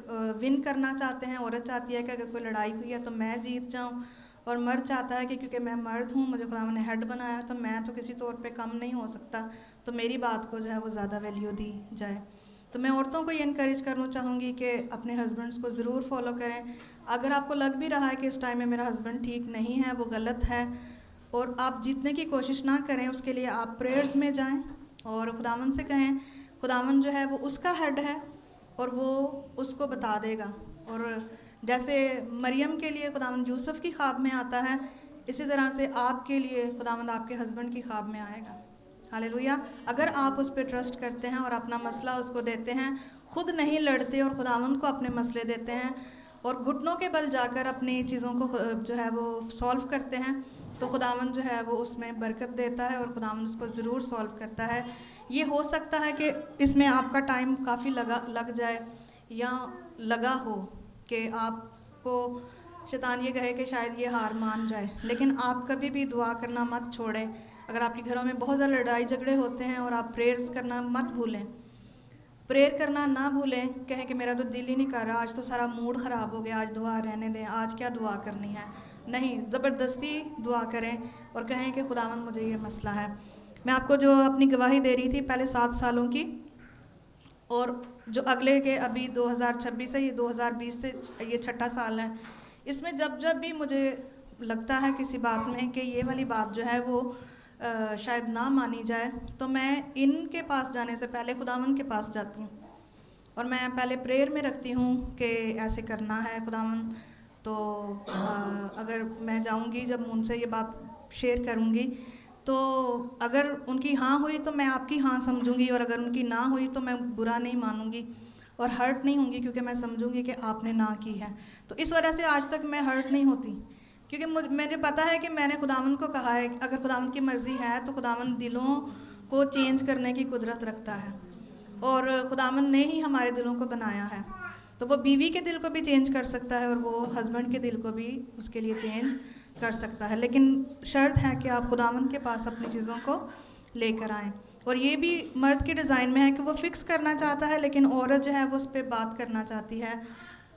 ون کرنا چاہتے ہیں. عورت چاہتی ہے کہ اگر کوئی لڑائی ہوئی ہے تو میں جیت جاؤں، اور مرد چاہتا ہے کہ کیونکہ میں مرد ہوں، مجھے خدا نے ہیڈ بنایا تو میں تو کسی طور پہ کم نہیں ہو سکتا، تو میری بات کو جو ہے وہ زیادہ ویلیو دی جائے. تو میں عورتوں کو یہ انکریج کرنا چاہوں گی کہ اپنے ہسبینڈس کو ضرور فالو کریں. اگر آپ کو لگ بھی رہا ہے کہ اس ٹائم میں میرا ہسبینڈ ٹھیک نہیں ہے، وہ غلط ہے، اور آپ جیتنے کی کوشش نہ کریں، اس کے لیے آپ پریئرز میں جائیں اور خداوند سے کہیں. خداوند جو ہے وہ اس کا ہیڈ ہے اور وہ اس کو بتا دے گا. اور جیسے مریم کے لیے خداوند یوسف کی خواب میں آتا ہے، اسی طرح سے آپ کے لیے خداوند آپ کے ہسبینڈ کی خواب میں آئے گا. ہاللیلویا. اگر آپ اس پہ ٹرسٹ کرتے ہیں اور اپنا مسئلہ اس کو دیتے ہیں، خود نہیں لڑتے اور خداوند کو اپنے مسئلے دیتے ہیں اور گھٹنوں کے بل جا کر اپنی چیزوں کو جو ہے وہ سولو کرتے ہیں، تو خداوند جو ہے وہ اس میں برکت دیتا ہے اور خداوند اس کو ضرور سولو کرتا ہے. یہ ہو سکتا ہے کہ اس میں آپ کا ٹائم کافی لگ جائے یا لگا ہو کہ آپ کو شیطان یہ کہے کہ شاید یہ ہار مان جائے، لیکن آپ کبھی بھی دعا کرنا مت چھوڑیں. اگر آپ کے گھروں میں بہت زیادہ لڑائی جھگڑے ہوتے ہیں اور آپ پریئرز کرنا مت بھولیں، پریئر کرنا نہ بھولیں. کہیں کہ میرا تو دل ہی نہیں کر رہا، آج تو سارا موڈ خراب ہو گیا، آج دعا رہنے دیں، آج کیا دعا کرنی ہے. نہیں، زبردستی دعا کریں اور کہیں کہ خداوند مجھے یہ مسئلہ ہے. میں آپ کو جو اپنی گواہی دے رہی تھی پہلے 7 سالوں کی، اور جو اگلے کے ابھی 2026 سے، یہ 2020 سے یہ 6ٹھا سال ہے. اس میں جب بھی مجھے لگتا ہے کسی بات میں کہ یہ والی بات جو ہے وہ شاید نہ مانی جائے، تو میں ان کے پاس جانے سے پہلے خداوند کے پاس جاتی ہوں اور میں پہلے پریئر میں رکھتی ہوں کہ ایسے کرنا ہے خداوند. تو اگر میں جاؤں گی جب ان سے یہ بات شیئر کروں گی تو اگر ان کی ہاں ہوئی تو میں آپ کی ہاں سمجھوں گی، اور اگر ان کی نہ ہوئی تو میں برا نہیں مانوں گی اور ہرٹ نہیں ہوں گی، کیونکہ میں سمجھوں گی کہ آپ نے نہ کی ہے. تو اس وجہ سے آج تک میں ہرٹ نہیں ہوتی، کیونکہ مجھے پتہ ہے کہ میں نے خداوند کو کہا ہے اگر خداوند کی مرضی ہے تو خداوند دلوں کو چینج کرنے کی قدرت رکھتا ہے، اور خداوند نے ہی ہمارے دلوں کو بنایا ہے. تو وہ بیوی کے دل کو بھی چینج کر سکتا ہے اور وہ ہسبینڈ کے دل کو بھی اس کے لیے چینج کر سکتا ہے، لیکن شرط ہے کہ آپ خداوند کے پاس اپنی چیزوں کو لے کر آئیں. اور یہ بھی مرد کے ڈیزائن میں ہے کہ وہ فکس کرنا چاہتا ہے، لیکن عورت جو ہے وہ اس پہ بات کرنا چاہتی ہے.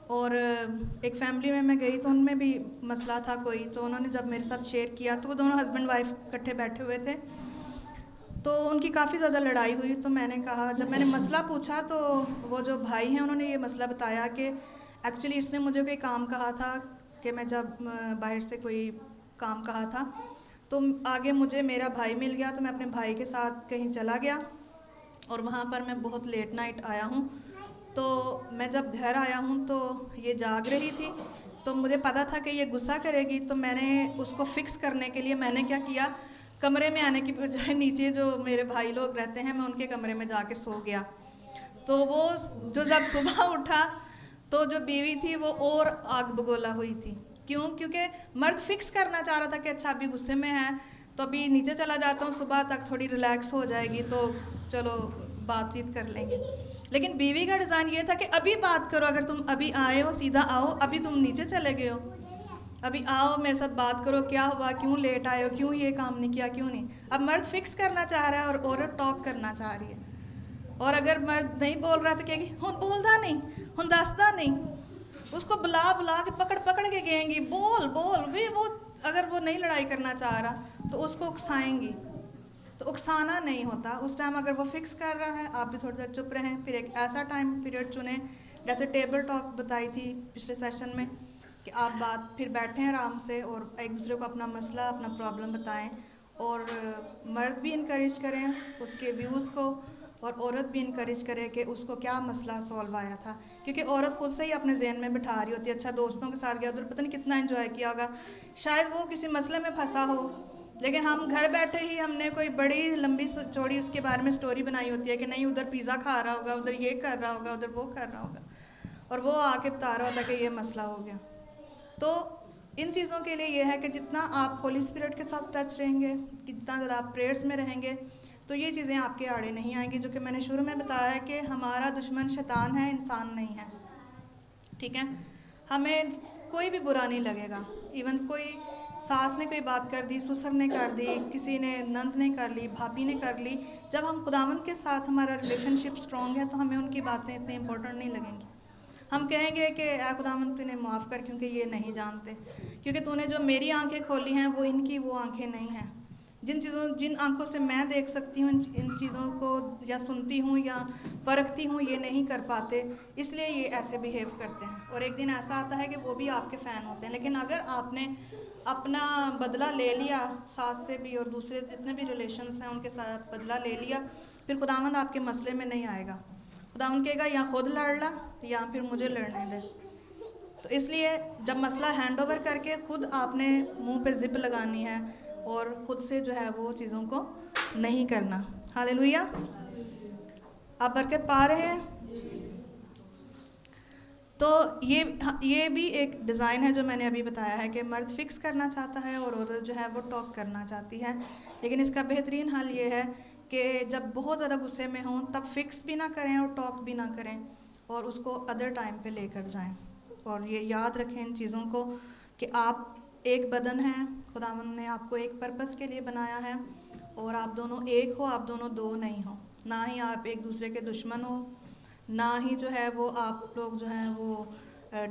اور ایک فیملی میں گئی تو ان میں بھی مسئلہ تھا کوئی، تو انہوں نے جب میرے ساتھ شیئر کیا تو وہ دونوں ہسبینڈ وائف اکٹھے بیٹھے ہوئے تھے، تو ان کی کافی زیادہ لڑائی ہوئی. تو میں نے کہا، جب میں نے مسئلہ پوچھا تو وہ جو بھائی ہیں انہوں نے یہ مسئلہ بتایا کہ ایکچولی اس نے مجھے کوئی کام کہا تھا کہ میں جب باہر سے کوئی کام کہا تھا تو آگے مجھے میرا بھائی مل گیا، تو میں اپنے بھائی کے ساتھ کہیں چلا گیا اور وہاں پر میں بہت لیٹ نائٹ آیا ہوں. تو میں جب گھر آیا ہوں تو یہ جاگ رہی تھی، تو مجھے پتا تھا کہ یہ غصہ کرے گی، تو میں نے اس کو فکس کرنے کے لیے میں نے کیا کیا، کمرے میں آنے کی بجائے نیچے جو میرے بھائی لوگ رہتے ہیں میں ان کے کمرے میں جا کے سو گیا. تو وہ جو جب صبح اٹھا تو جو بیوی تھی وہ اور آگ بگولا ہوئی تھی. کیونکہ مرد فکس کرنا چاہ رہا تھا کہ اچھا ابھی غصے میں ہے تو ابھی نیچے چلا جاتا ہوں، صبح تک تھوڑی ریلیکس ہو جائے گی تو چلو بات چیت کر لیں گے. لیکن بیوی کا ڈیزائن یہ تھا کہ ابھی بات کرو، اگر تم ابھی آئے ہو سیدھا آؤ، ابھی تم نیچے چلے گئے ہو، ابھی آؤ میرے ساتھ بات کرو، کیا ہوا، کیوں لیٹ آئے ہو، کیوں یہ کام نہیں کیا، کیوں نہیں. اب مرد فکس کرنا چاہ رہا ہے اور عورت ٹاک کرنا چاہ رہی ہے. اور اگر مرد نہیں بول رہا تو کہے گی ہن بولدا نہیں، ہن دسدا نہیں، اس کو بلا کے پکڑ کے کہیں گی بول بھی. وہ اگر وہ نہیں لڑائی کرنا چاہ رہا تو اس کو اکسائیں گی. تو اکسانا نہیں ہوتا اس ٹائم. اگر وہ فکس کر رہا ہے آپ بھی تھوڑی دیر چپ رہیں، پھر ایک ایسا ٹائم پیریڈ چنیں جیسے ٹیبل ٹاک بتائی تھی پچھلے سیشن میں کہ آپ بات پھر بیٹھیں آرام سے اور ایک دوسرے کو اپنا مسئلہ اپنا پرابلم بتائیں. اور مرد بھی انکریج کریں اس کے ویوز کو، اور عورت بھی انکریج کرے کہ اس کو کیا مسئلہ سولو آیا تھا. کیونکہ عورت خود سے ہی اپنے ذہن میں بٹھا رہی ہوتی ہے اچھا دوستوں کے ساتھ گیا ادھر پتہ نہیں کتنا انجوائے کیا ہوگا، شاید وہ کسی مسئلے میں پھنسا ہو، لیکن ہم گھر بیٹھے ہی ہم نے کوئی بڑی لمبی چوڑی اس کے بارے میں سٹوری بنائی ہوتی ہے کہ نہیں ادھر پیزا کھا رہا ہوگا، ادھر یہ کر رہا ہوگا، ادھر وہ کر رہا ہوگا، اور وہ آ کے بتا رہا ہوتا ہے کہ یہ مسئلہ ہو گیا. تو ان چیزوں کے لیے یہ ہے کہ جتنا آپ ہولی اسپرٹ کے ساتھ ٹچ رہیں گے، جتنا زیادہ آپ پریئرز میں رہیں گے تو یہ چیزیں آپ کے آڑے نہیں آئیں گی. جو کہ میں نے شروع میں بتایا ہے کہ ہمارا دشمن شیطان ہے، انسان نہیں ہے. ٹھیک ہے، ہمیں کوئی بھی برا نہیں لگے گا. ایون کوئی ساس نے کوئی بات کر دی، سسر نے کر دی، کسی نے نند نے کر لی، بھابھی نے کر لی، جب ہم خداوند کے ساتھ ہمارا ریلیشن شپ اسٹرانگ ہے تو ہمیں ان کی باتیں اتنی امپورٹنٹ نہیں لگیں گی. ہم کہیں گے کہ اے خداوند تو انہیں معاف کر، کیونکہ یہ نہیں جانتے، کیونکہ تو نے جو میری آنکھیں کھولی ہیں وہ ان کی وہ آنکھیں نہیں ہیں. جن آنکھوں سے میں دیکھ سکتی ہوں ان چیزوں کو یا سنتی ہوں یا پرکھتی ہوں یہ نہیں کر پاتے، اس لیے یہ ایسے بیہیو کرتے ہیں. اور ایک دن ایسا آتا ہے کہ وہ بھی آپ کے فین ہوتے ہیں. لیکن اگر آپ نے اپنا بدلہ لے لیا ساس سے بھی اور دوسرے جتنے بھی ریلیشنز ہیں ان کے ساتھ بدلہ لے لیا، پھر خداوند آپ کے مسئلے میں نہیں آئے گا. خداوند کہے گا یا خود لڑ لا یا پھر مجھے لڑنے دے. تو اس لیے جب مسئلہ ہینڈ اوور کر کے خود آپ نے منہ پہ زپ لگانی ہے اور خود سے جو ہے وہ چیزوں کو نہیں کرنا. ہاللیلویا، آپ برکت پا رہے ہیں. تو یہ بھی ایک ڈیزائن ہے جو میں نے ابھی بتایا ہے کہ مرد فکس کرنا چاہتا ہے اور عورت جو ہے وہ ٹاک کرنا چاہتی ہے. لیکن اس کا بہترین حل یہ ہے کہ جب بہت زیادہ غصے میں ہوں تب فکس بھی نہ کریں اور ٹاک بھی نہ کریں اور اس کو ادر ٹائم پہ لے کر جائیں. اور یہ یاد رکھیں ان چیزوں کو کہ آپ ایک بدن ہیں، خداوند نے آپ کو ایک پرپس کے لیے بنایا ہے اور آپ دونوں ایک ہو، آپ دونوں دو نہیں ہو. نہ ہی آپ ایک دوسرے کے دشمن ہو، نہ ہی جو ہے وہ آپ لوگ جو ہیں وہ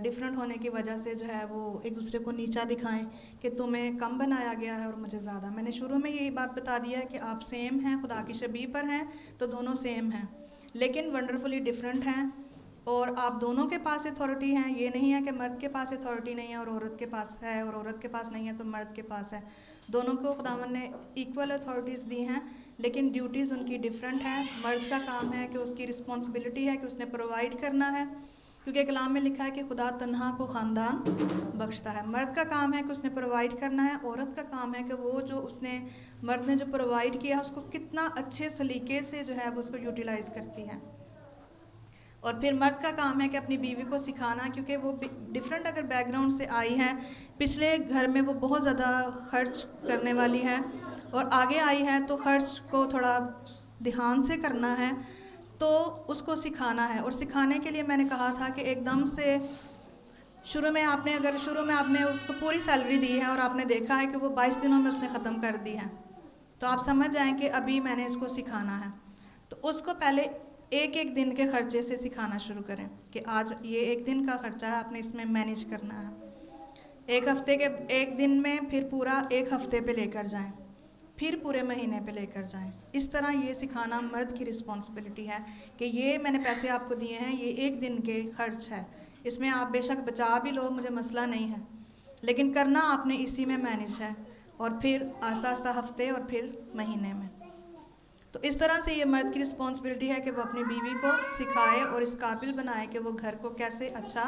ڈفرینٹ ہونے کی وجہ سے جو ہے وہ ایک دوسرے کو نیچا دکھائیں کہ تمہیں کم بنایا گیا ہے اور مجھے زیادہ. میں نے شروع میں یہی بات بتا دیا ہے کہ آپ سیم ہیں، خدا کی شبیہ پر ہیں تو دونوں سیم ہیں لیکن ونڈرفلی ڈفرینٹ ہیں. اور آپ دونوں کے پاس اتھارٹی ہیں. یہ نہیں ہے کہ مرد کے پاس اتھارٹی نہیں ہے اور عورت کے پاس ہے، اور عورت کے پاس نہیں ہے تو مرد کے پاس ہے. دونوں کو خداوند نے ایکول اتھارٹیز دی ہیں لیکن ڈیوٹیز ان کی ڈفرینٹ ہیں. مرد کا کام ہے کہ اس کی رسپانسبلٹی ہے کہ اس نے پرووائڈ کرنا ہے، کیونکہ کلام میں لکھا ہے کہ خدا تنہا کو خاندان بخشتا ہے. مرد کا کام ہے کہ اس نے پرووائڈ کرنا ہے, عورت کا کام ہے کہ وہ جو اس نے مرد نے جو پرووائڈ کیا اس کو کتنا اچھے سلیقے سے جو ہے وہ اس کو یوٹیلائز کرتی ہے. اور پھر مرد کا کام ہے کہ اپنی بیوی کو سکھانا, کیونکہ وہ ڈفرینٹ اگر بیک گراؤنڈ سے آئی ہے, پچھلے گھر میں وہ بہت زیادہ خرچ کرنے والی ہے اور آگے آئی ہے تو خرچ کو تھوڑا دھیان سے کرنا ہے, تو اس کو سکھانا ہے. اور سکھانے کے لیے میں نے کہا تھا کہ ایک دم سے شروع میں آپ نے اس کو پوری سیلری دی ہے اور آپ نے دیکھا ہے کہ وہ 22 دنوں میں اس نے ختم کر دی ہے, تو آپ سمجھ جائیں کہ ابھی میں نے اس کو سکھانا ہے. تو اس کو پہلے ایک دن کے خرچے سے سکھانا شروع کریں کہ آج یہ ایک دن کا خرچہ ہے, آپ نے اس میں مینیج کرنا ہے. ایک ہفتے کے ایک دن میں پھر پورا ایک ہفتے پہ لے کر جائیں, پھر پورے مہینے پہ لے کر جائیں. اس طرح یہ سکھانا مرد کی رسپانسبلٹی ہے کہ یہ میں نے پیسے آپ کو دیے ہیں, یہ ایک دن کے خرچ ہے, اس میں آپ بے شک بچا بھی لو, مجھے مسئلہ نہیں ہے, لیکن کرنا آپ نے اسی میں مینیج ہے. اور پھر آہستہ آہستہ ہفتے اور پھر مہینے میں. تو اس طرح سے یہ مرد کی رسپانسبلٹی ہے کہ وہ اپنی بیوی کو سکھائے اور اس قابل بنائے کہ وہ گھر کو کیسے اچھا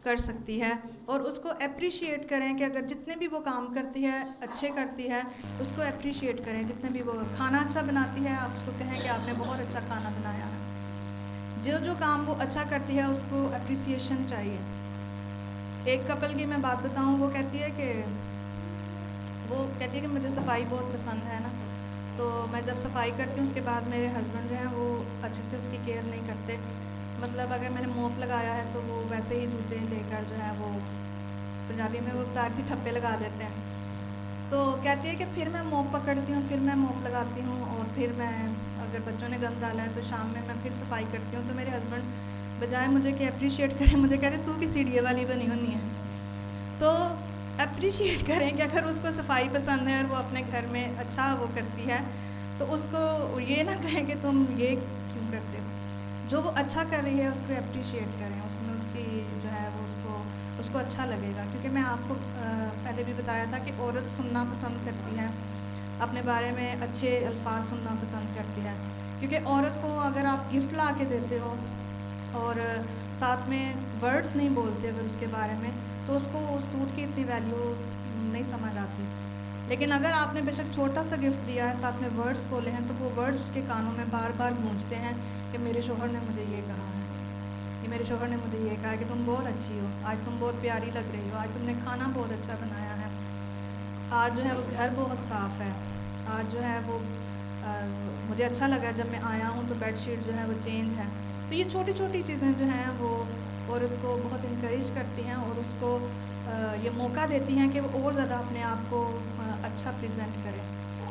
کر سکتی ہے, اور اس کو اپریشیٹ کریں کہ اگر جتنے بھی وہ کام کرتی ہے اچھے کرتی ہے, اس کو اپریشیٹ کریں. جتنے بھی وہ کھانا اچھا بناتی ہے آپ اس کو کہیں کہ آپ نے بہت اچھا کھانا بنایا ہے. جو کام وہ اچھا کرتی ہے اس کو اپریسیشن چاہیے. ایک کپل کی میں بات بتاؤں, وہ کہتی ہے کہ مجھے صفائی بہت پسند ہے نا, تو میں جب صفائی کرتی ہوں اس کے بعد میرے ہسبینڈ جو ہیں وہ اچھے سے اس کی کیئر نہیں کرتے. مطلب اگر میں نے موپ لگایا ہے تو وہ ویسے ہی جوتے لے کر جو ہے وہ پنجابی میں وہ تارتی ٹھپے لگا دیتے ہیں. تو کہتی ہے کہ پھر میں موپ پکڑتی ہوں, پھر میں موپ لگاتی ہوں, اور پھر میں اگر بچوں نے گند ڈالا ہے تو شام میں پھر صفائی کرتی ہوں. تو میرے ہسبینڈ بجائے مجھے کہ اپریشیٹ کریں, مجھے کہتے تو کس سیڑھی والی بنی ہونی ہے. تو اپریشیٹ کریں کہ اگر اس کو صفائی پسند ہے اور وہ اپنے گھر میں اچھا وہ کرتی ہے تو اس کو یہ نہ کہیں کہ تم یہ کیوں کرتے ہو. جو وہ اچھا کر رہی ہے اس کو اپریشیٹ کریں, اس میں اس کی جو ہے وہ اس کو اچھا لگے گا. کیونکہ میں آپ کو پہلے بھی بتایا تھا کہ عورت سننا پسند کرتی ہے, اپنے بارے میں اچھے الفاظ سننا پسند کرتی ہے. کیونکہ عورت کو اگر آپ گفٹ لا کے دیتے ہو اور ساتھ میں ورڈز نہیں بولتے اگر اس کے بارے میں, تو اس کو اس سوٹ کی اتنی ویلیو نہیں سمجھ آتی. لیکن اگر آپ نے بے شک چھوٹا سا گفٹ دیا ہے, ساتھ میں ورڈز بولے ہیں, تو وہ ورڈز اس کے کانوں میں بار بار گونجتے ہیں کہ میرے شوہر نے مجھے یہ کہا ہے, کہ میرے شوہر نے مجھے یہ کہا کہ تم بہت اچھی ہو, آج تم بہت پیاری لگ رہی ہو, آج تم نے کھانا بہت اچھا بنایا ہے, آج جو ہے وہ گھر بہت صاف ہے, آج جو ہے وہ مجھے اچھا لگا جب میں آیا ہوں تو بیڈ شیٹ جو ہے وہ چینج ہے. تو یہ چھوٹی چھوٹی چیزیں جو ہیں وہ عورت کو بہت انکریج کرتی ہیں اور اس کو یہ موقع دیتی ہیں کہ وہ اور زیادہ اپنے آپ کو اچھا پریزنٹ کرے,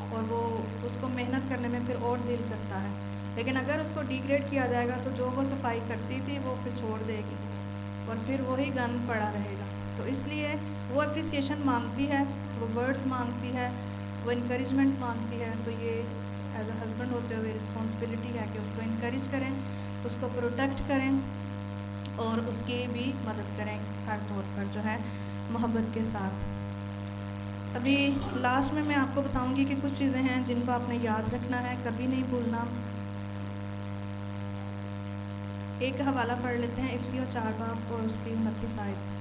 اور وہ اس کو محنت کرنے میں پھر اور دل کرتا ہے. لیکن اگر اس کو ڈیگریڈ کیا جائے گا تو جو وہ صفائی کرتی تھی وہ پھر چھوڑ دے گی اور پھر وہی گند پڑا رہے گا. تو اس لیے وہ اپریسیشن مانگتی ہے, وہ ورڈز مانگتی ہے, وہ انکریجمنٹ مانگتی ہے. تو یہ ایز اے ہسبینڈ ہوتے ہوئے رسپانسبلٹی ہے کہ اس کو انکریج کریں, اس کو پروٹیکٹ کریں اور اس کی بھی مدد کریں ہر طور پر جو ہے محبت کے ساتھ. ابھی لاسٹ میں آپ کو بتاؤں گی کہ کچھ چیزیں ہیں جن کو آپ نے یاد رکھنا ہے, کبھی نہیں بھولنا. ایک حوالہ پڑھ لیتے ہیں, افسیوں 4 باب اور اس کی 29 آیت.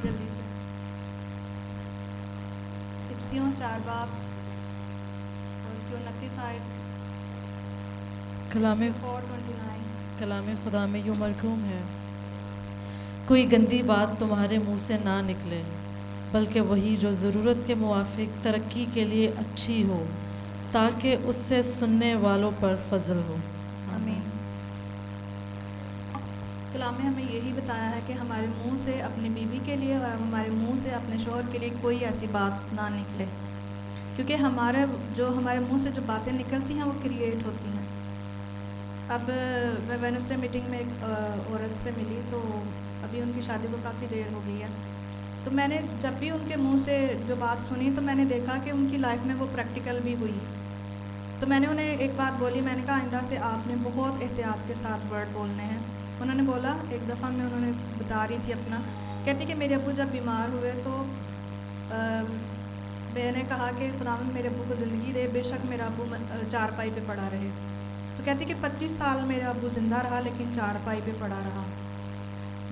جلدی سے افسیوں 4 باب اور اس کی 29 آیت. کلام خدا میں یوں مرکوم ہے, کوئی گندی بات تمہارے منہ سے نہ نکلے, بلکہ وہی جو ضرورت کے موافق ترقی کے لیے اچھی ہو, تاکہ اس سے سننے والوں پر فضل ہو. آمین. کلام میں ہمیں یہی بتایا ہے کہ ہمارے منہ سے اپنی بیوی کے لیے اور ہمارے منہ سے اپنے شوہر کے لیے کوئی ایسی بات نہ نکلے, کیونکہ ہمارے منہ سے جو باتیں نکلتی ہیں وہ کریٹ ہوتی ہیں. اب میں وینسڈے میٹنگ میں ایک عورت سے ملی, تو ابھی ان کی شادی کو کافی دیر ہو گئی ہے. تو میں نے جب بھی ان کے منہ سے جو بات سنی تو میں نے دیکھا کہ ان کی لائف میں وہ پریکٹیکل بھی ہوئی. تو میں نے انہیں ایک بات بولی, میں نے کہا آئندہ سے آپ نے بہت احتیاط کے ساتھ ورڈ بولنے ہیں, انہوں نے بولا ایک دفعہ میں انہوں نے بتا رہی تھی اپنا، کہتی کہ میرے ابو جب بیمار ہوئے تو میں نے کہا کہ خداوند میرے ابو کو زندگی دے، بے شک میرا ابو چارپائی پہ پڑا رہے. تو کہتی کہ 25 سال میرا ابو زندہ رہا لیکن چارپائی پہ پڑا رہا.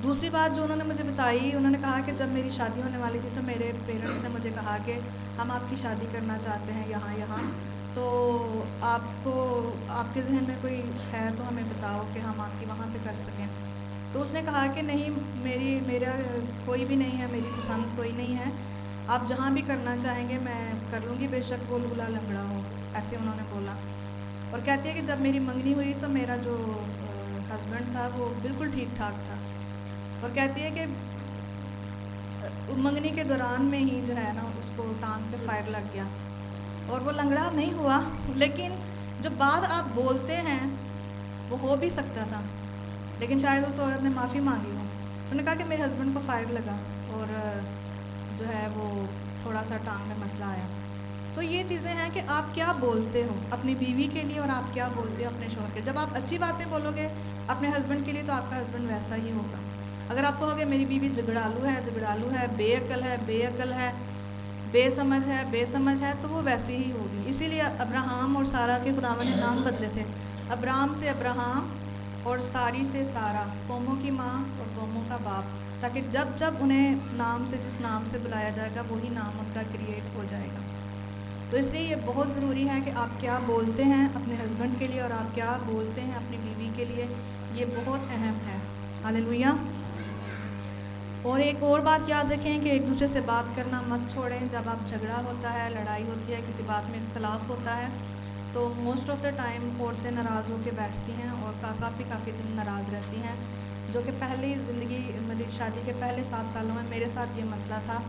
دوسری بات جو انہوں نے مجھے بتائی، انہوں نے کہا کہ جب میری شادی ہونے والی تھی تو میرے پیرنٹس نے مجھے کہا کہ ہم آپ کی شادی کرنا چاہتے ہیں یہاں، تو آپ کو آپ کے ذہن میں کوئی ہے تو ہمیں بتاؤ کہ ہم آپ کی وہاں پہ کر سکیں. تو اس نے کہا کہ نہیں، میرا کوئی بھی نہیں ہے، میری پسند کوئی نہیں ہے، آپ جہاں بھی کرنا چاہیں گے میں کر لوں گی، بے شک وہ لولا لنگڑا ہو، ایسے انہوں نے بولا. اور کہتی ہے کہ جب میری منگنی ہوئی تو میرا جو ہسبینڈ تھا وہ بالکل ٹھیک ٹھاک تھا. اور کہتی ہے کہ منگنی کے دوران میں ہی جو ہے نا اس کو ٹانگ پہ فائر لگ گیا اور وہ لنگڑا نہیں ہوا، لیکن جو بات آپ بولتے ہیں وہ ہو بھی سکتا تھا، لیکن شاید اس عورت نے معافی مانگی ہو. انہوں نے کہا کہ میرے ہسبینڈ کو فائر لگا اور جو ہے وہ تھوڑا سا ٹانگ میں مسئلہ آیا. تو یہ چیزیں ہیں کہ آپ کیا بولتے ہو اپنی بیوی کے لیے اور آپ کیا بولتے ہو اپنے شوہر کے. جب آپ اچھی باتیں بولو گے اپنے ہسبینڈ کے لیے تو آپ کا ہسبینڈ ویسا ہی ہوگا. اگر آپ کہو گے میری بیوی جھگڑالو ہے، بے عقل ہے، بے سمجھ ہے، تو وہ ویسی ہی ہوگی. اسی لیے ابراہم اور سارہ کے خداوند نے نام بدلے تھے، ابرام سے ابراہم اور ساری سے سارہ، قوموں کی ماں اور قوموں کا باپ، تاکہ جب جب انہیں نام سے جس نام سے بلایا جائے گا وہی نام ان کا کریٹ ہو جائے گا. تو اس لیے یہ بہت ضروری ہے کہ آپ کیا بولتے ہیں اپنے ہسبینڈ کے لیے اور آپ کیا بولتے ہیں اپنی بیوی کے لیے، یہ بہت اہم ہے. ہاللیلویہ. اور ایک اور بات یاد رکھیں کہ ایک دوسرے سے بات کرنا مت چھوڑیں. جب آپ جھگڑا ہوتا ہے، لڑائی ہوتی ہے، کسی بات میں اختلاف ہوتا ہے تو موسٹ آف دا ٹائم عورتیں ناراض ہو کے بیٹھتی ہیں اور کافی دن ناراض رہتی ہیں، جو کہ پہلی زندگی میری شادی کے پہلے 7 سالوں میں میرے ساتھ یہ مسئلہ تھا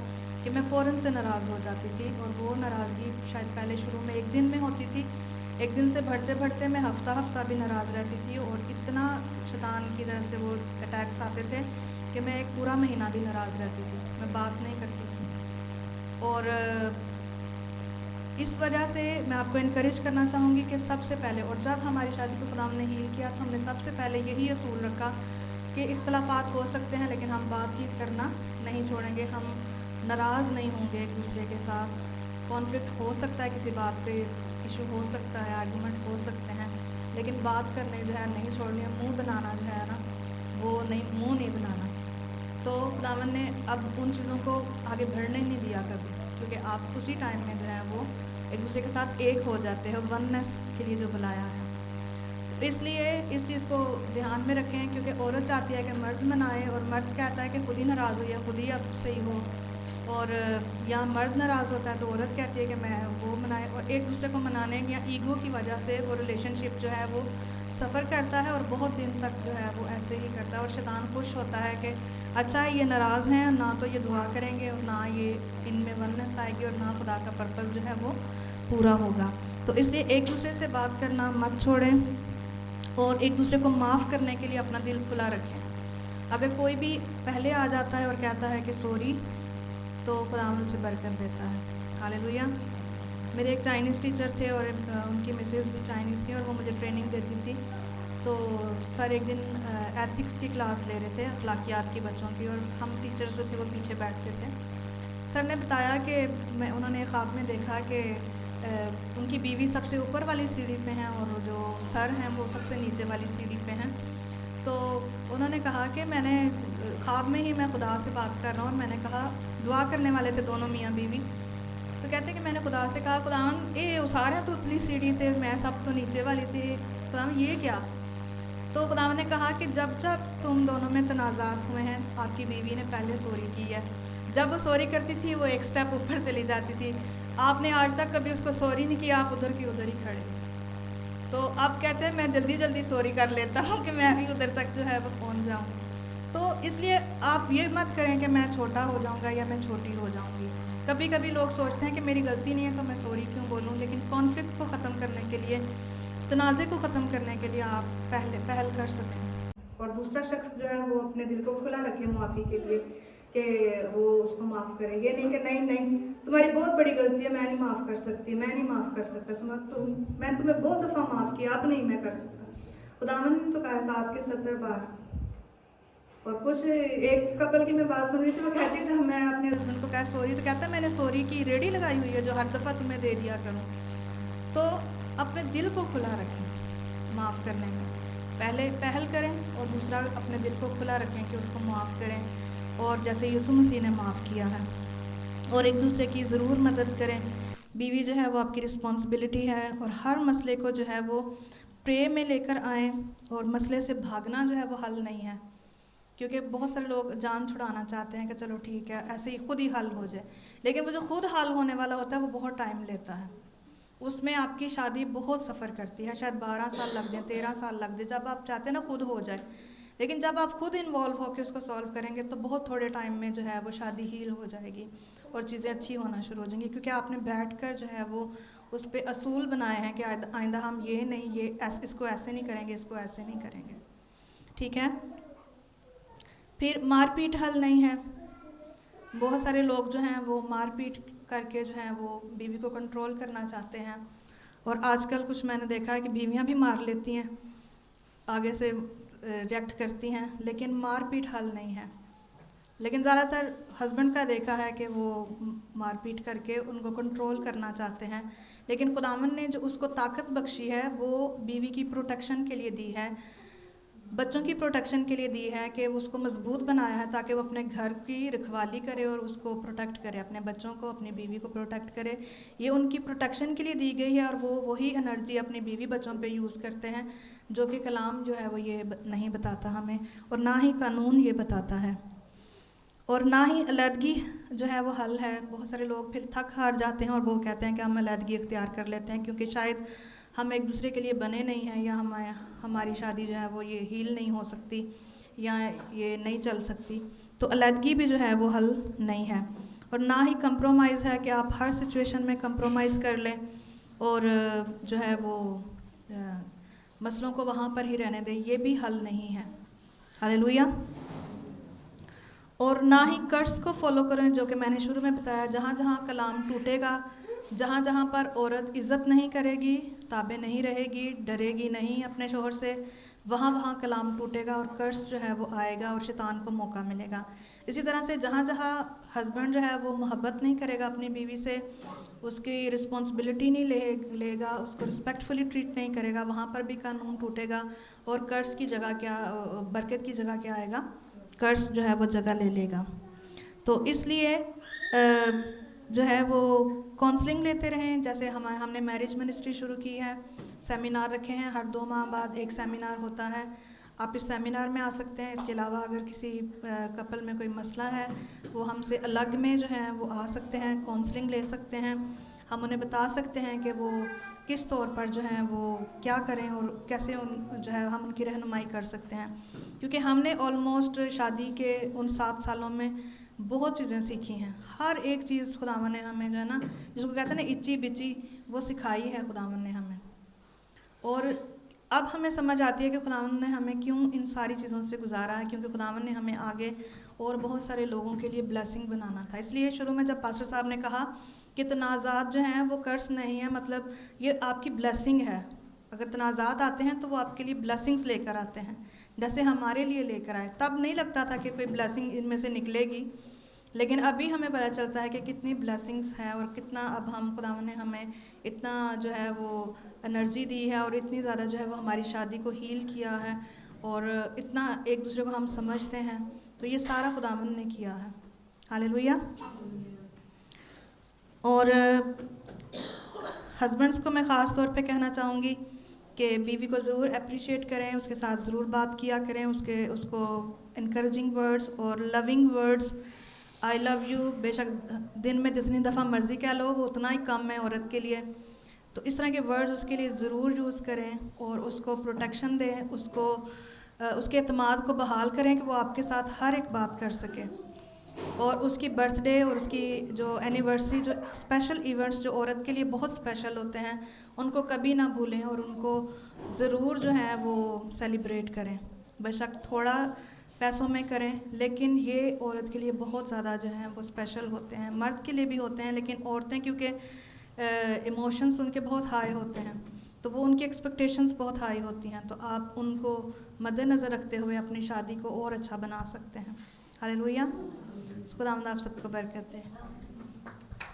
کہ میں فوراً سے ناراض ہو جاتی تھی. اور وہ ناراضگی شاید پہلے شروع میں 1 دن میں ہوتی تھی، 1 دن سے بڑھتے میں ہفتہ بھی ناراض رہتی تھی، اور اتنا شیطان کی طرف سے وہ اٹیکس آتے تھے کہ میں 1 پورا مہینہ بھی ناراض رہتی تھی، میں بات نہیں کرتی تھی. اور اس وجہ سے میں آپ کو انکریج کرنا چاہوں گی کہ سب سے پہلے، اور جب ہماری شادی کو خدا نے ہیل کیا تو ہم نے سب سے پہلے یہی اصول رکھا کہ اختلافات ہو سکتے ہیں لیکن ہم بات چیت کرنا نہیں چھوڑیں گے، ہم ناراض نہیں ہوں گے ایک دوسرے کے ساتھ. کانفلکٹ ہو سکتا ہے، کسی بات پہ ایشو ہو سکتا ہے، آرگومنٹ ہو سکتے ہیں، لیکن بات کرنے جو ہے نہیں چھوڑنی ہے. منہ بنانا جو ہے نا وہ منہ نہیں بنانا. تو خداوند نے اب ان چیزوں کو آگے بڑھنے نہیں دیا کبھی، کیونکہ آپ اسی ٹائم میں جو ہے وہ ایک دوسرے کے ساتھ ایک ہو جاتے ہیں، وننس کے لیے جو بلایا ہے. تو اس لیے اس چیز کو دھیان میں رکھیں، کیونکہ عورت چاہتی ہے کہ مرد منائے اور مرد کہتا ہے کہ خود ہی ناراض ہوئی ہے، خود ہی اب صحیح ہو. اور یا مرد ناراض ہوتا ہے تو عورت کہتی ہے کہ میں وہ منائے، اور ایک دوسرے کو منانے یا ایگو کی وجہ سے وہ ریلیشن شپ جو ہے وہ سفر کرتا ہے اور بہت دن تک جو ہے وہ ایسے ہی کرتا ہے. اور شیطان خوش ہوتا ہے کہ اچھا یہ ناراض ہیں، نہ تو یہ دعا کریں گے اور نہ یہ ان میں وننس آئے گی اور نہ خدا کا پرپس جو ہے وہ پورا ہوگا. تو اس لیے ایک دوسرے سے بات کرنا مت چھوڑیں اور ایک دوسرے کو معاف کرنے کے لیے اپنا دل کھلا رکھیں. اگر کوئی بھی پہلے آ جاتا ہے اور کہتا ہے کہ سوری تو خدا ان سے برکت دیتا ہے. ہاللیلویہ. میرے ایک چائنیز ٹیچر تھے اور ان کی مسز بھی چائنیز تھی اور وہ مجھے ٹریننگ دیتی تھی. تو سر ایک دن ایتھکس کی کلاس لے رہے تھے، اخلاقیات کی بچوں کی، اور ہم ٹیچرز جو تھے وہ پیچھے بیٹھتے تھے. سر نے بتایا کہ انہوں نے خواب میں دیکھا کہ ان کی بیوی سب سے اوپر والی سیڑھی پہ ہیں اور جو سر ہیں وہ سب سے نیچے والی سیڑھی پہ ہیں. تو انہوں نے کہا کہ میں نے خواب میں ہی میں خدا سے بات کر رہا ہوں اور میں نے کہا دعا کرنے والے تھے دونوں میاں بیوی. تو کہتے کہ میں نے خدا سے کہا خداوند سارے تو اتلی سیڑھی تھے، میں سب تو نیچے والی تھی، خداوند یہ کیا؟ تو خداوند نے کہا کہ جب تم دونوں میں تنازعات ہوئے ہیں آپ کی بیوی نے پہلے سوری کی ہے. جب وہ سوری کرتی تھی وہ ایک سٹیپ اوپر چلی جاتی تھی، آپ نے آج تک کبھی اس کو سوری نہیں کیا، آپ ادھر کی ادھر ہی کھڑے. تو اب کہتے ہیں میں جلدی سوری کر لیتا ہوں کہ میں بھی ادھر تک جو ہے وہ پہنچ جاؤں. تو اس لیے آپ یہ مت کریں کہ میں چھوٹا ہو جاؤں گا یا میں چھوٹی ہو جاؤں گی. کبھی لوگ سوچتے ہیں کہ میری غلطی نہیں ہے تو میں سوری کیوں بولوں، لیکن کانفلکٹ کو ختم کرنے کے لیے، تنازع کو ختم کرنے کے لیے آپ پہل کر سکیں. اور دوسرا شخص جو ہے وہ اپنے دل کو کھلا رکھے معافی کے لیے کہ وہ اس کو معاف کرے. یہ نہیں کہ نہیں تمہاری بہت بڑی غلطی ہے، میں نہیں معاف کر سکتی، میں نہیں معاف کر سکتا، میں تمہیں بہت دفعہ معاف کیا، اب نہیں میں کر سکتا. خداوند نے تو کہا 7 کے 70 بار اور کچھ ایک کپل کی میں بات سن رہی تھی، وہ کہتی تھی میں اپنے ہسبینڈ کو کہا سوری، تو کہتا ہے میں نے سوری کی ریڈی لگائی ہوئی ہے جو ہر دفعہ تمہیں دے دیا کروں. تو اپنے دل کو کھلا رکھیں معاف کرنے میں، پہلے پہل کریں اور دوسرا اپنے دل کو کھلا رکھیں کہ اس کو معاف کریں، اور جیسے یسوع مسیح نے معاف کیا ہے. اور ایک دوسرے کی ضرور مدد کریں. بیوی جو ہے وہ آپ کی رسپانسبلٹی ہے، اور ہر مسئلے کو جو ہے وہ پرے میں لے کر آئیں، اور مسئلے سے بھاگنا جو ہے وہ حل نہیں ہے. کیونکہ بہت سارے لوگ جان چھڑانا چاہتے ہیں کہ چلو ٹھیک ہے ایسے ہی خود ہی حل ہو جائے، لیکن وہ جو خود حل ہونے والا ہوتا ہے وہ بہت ٹائم لیتا ہے. اس میں آپ کی شادی بہت سفر کرتی ہے، شاید 12 سال لگ جائیں، 13 سال لگ جائے، جب آپ چاہتے ہیں نا خود ہو جائے. لیکن جب آپ خود انوالو ہو کے اس کو سولو کریں گے تو بہت تھوڑے ٹائم میں جو ہے وہ شادی ہیل ہو جائے گی اور چیزیں اچھی ہونا شروع ہو جائیں گی، کیونکہ آپ نے بیٹھ کر جو ہے وہ اس پہ اصول بنائے ہیں کہ آئندہ ہم یہ نہیں، یہ اس کو ایسے نہیں کریں گے، اس کو ایسے نہیں کریں گے. ٹھیک ہے. پھر مار پیٹ حل نہیں ہے. بہت سارے لوگ جو ہیں وہ مار پیٹ کر کے جو ہیں وہ بیوی کو کنٹرول کرنا چاہتے ہیں، اور آج کل کچھ میں نے دیکھا ہے کہ بیویاں بھی مار لیتی ہیں، آگے سے ریئیکٹ کرتی ہیں، لیکن مار پیٹ حل نہیں ہے. لیکن زیادہ تر ہسبینڈ کا دیکھا ہے کہ وہ مار پیٹ کر کے ان کو کنٹرول کرنا چاہتے ہیں، لیکن خداوند نے جو اس کو طاقت بخشی ہے وہ بیوی کی پروٹیکشن کے لیے دی ہے، بچوں کی پروٹیکشن کے لیے دی ہے، کہ اس کو مضبوط بنایا ہے تاکہ وہ اپنے گھر کی رکھوالی کرے اور اس کو پروٹیکٹ کرے، اپنے بچوں کو، اپنی بیوی کو پروٹیکٹ کرے. یہ ان کی پروٹیکشن کے لیے دی گئی ہے، اور وہ وہی انرجی اپنی بیوی بچوں پہ یوز کرتے ہیں، جو کہ کلام جو ہے وہ یہ نہیں بتاتا ہمیں، اور نہ ہی قانون یہ بتاتا ہے، اور نہ ہی علیحدگی جو ہے وہ حل ہے. بہت سارے لوگ پھر تھک ہار جاتے ہیں اور وہ کہتے ہیں کہ ہم علیحدگی اختیار کر لیتے ہیں کیونکہ شاید ہم ایک دوسرے کے لیے بنے نہیں ہیں، یا ہماری شادی جو ہے وہ یہ ہیل نہیں ہو سکتی، یا یہ نہیں چل سکتی. تو علیحدگی بھی جو ہے وہ حل نہیں ہے، اور نہ ہی کمپرومائز ہے کہ آپ ہر سچویشن میں کمپرومائز کر لیں اور جو ہے وہ مسئلوں کو وہاں پر ہی رہنے دیں، یہ بھی حل نہیں ہے. ہاللیلویا. اور نہ ہی کرس کو فالو کریں، جو کہ میں نے شروع میں بتایا، جہاں جہاں کلام ٹوٹے گا، جہاں جہاں پر عورت عزت نہیں کرے گی، تابع نہیں رہے گی، ڈرے گی نہیں اپنے شوہر سے، وہاں وہاں کلام ٹوٹے گا اور کرس جو ہے وہ آئے گا اور شیطان کو موقع ملے گا. اسی طرح سے جہاں جہاں ہسبینڈ جو ہے وہ محبت نہیں کرے گا اپنی بیوی سے، اس کی رسپانسبلٹی نہیں لے گا، اس کو رسپیکٹفلی ٹریٹ نہیں کرے گا، وہاں پر بھی قانون ٹوٹے گا، اور کرس کی جگہ کیا، برکت کی جگہ کیا آئے گا، کرس جو ہے وہ جگہ لے لے گا. تو اس لیے جو ہے وہ کونسلنگ لیتے رہیں. جیسے ہم نے میرج منسٹری شروع کی ہے، سیمینار رکھے ہیں، ہر 2 ماہ بعد ایک سیمینار ہوتا ہے. آپ اس سیمینار میں آ سکتے ہیں. اس کے علاوہ اگر کسی کپل میں کوئی مسئلہ ہے وہ ہم سے الگ میں جو ہے وہ آ سکتے ہیں، کونسلنگ لے سکتے ہیں. ہم انہیں بتا سکتے ہیں کہ وہ کس طور پر جو ہے وہ کیا کریں اور کیسے جو ہے ہم ان کی رہنمائی کر سکتے ہیں. کیونکہ ہم نے آلموسٹ شادی کے ان 7 سالوں میں بہت چیزیں سیکھی ہیں. ہر ایک چیز خداوند نے ہمیں جو ہے نا، جس کو کہتے ہیں نا اچی بچی، وہ سکھائی ہے خداوند نے ہمیں. اور اب ہمیں سمجھ آتی ہے کہ خداوند نے ہمیں کیوں ان ساری چیزوں سے گزارا ہے، کیونکہ خداوند نے ہمیں آگے اور بہت سارے لوگوں کے لیے بلیسنگ بنانا تھا. اس لیے شروع میں جب پاسٹر صاحب نے کہا کہ تنازعات جو ہیں وہ کرس نہیں ہیں، مطلب یہ آپ کی بلیسنگ ہے. اگر تنازعات آتے ہیں تو وہ آپ کے لیے بلیسنگز لے کر آتے ہیں، جیسے ہمارے لیے لے کر آئے. تب نہیں لگتا تھا کہ کوئی بلیسنگ ان میں سے نکلے گی، لیکن ابھی ہمیں پتہ چلتا ہے کہ کتنی بلیسنگز ہیں، اور کتنا اب خداوند نے ہمیں اتنا جو ہے وہ انرجی دی ہے، اور اتنی زیادہ جو ہے وہ ہماری شادی کو ہیل کیا ہے، اور اتنا ایک دوسرے کو ہم سمجھتے ہیں. تو یہ سارا خداوند نے کیا ہے. ہاللیلویا. اور ہسبینڈس کو میں خاص طور پہ کہنا چاہوں گی کہ بیوی کو ضرور اپریشیٹ کریں، اس کے ساتھ ضرور بات کیا کریں، اس کو انکریجنگ ورڈز اور لونگ ورڈز، آئی لو یو بے شک دن میں جتنی دفعہ مرضی کہہ لو وہ اتنا ہی کم ہے عورت کے لیے. تو اس طرح کے ورڈز اس کے لیے ضرور یوز کریں، اور اس کو پروٹیکشن دیں، اس کے اعتماد کو بحال کریں کہ وہ آپ کے ساتھ ہر ایک بات کر سکے. اور اس کی برتھ ڈے اور اس کی جو اینیورسری، جو اسپیشل ایونٹس جو عورت کے لیے بہت اسپیشل ہوتے ہیں، ان کو کبھی نہ بھولیں، اور ان کو ضرور جو ہے وہ سیلیبریٹ کریں. بے شک تھوڑا پیسوں میں کریں، لیکن یہ عورت کے لیے بہت زیادہ جو ہیں وہ اسپیشل ہوتے ہیں. مرد کے لیے بھی ہوتے ہیں، لیکن عورتیں کیونکہ ایموشنس ان کے بہت ہائی ہوتے ہیں، تو وہ ان کی ایکسپیکٹیشنز بہت ہائی ہوتی ہیں، تو آپ ان کو مد نظر رکھتے ہوئے اپنی شادی کو اور اچھا بنا سکتے ہیں۔ ہاللیلویہ، خداوند آپ سب کو برکت دے۔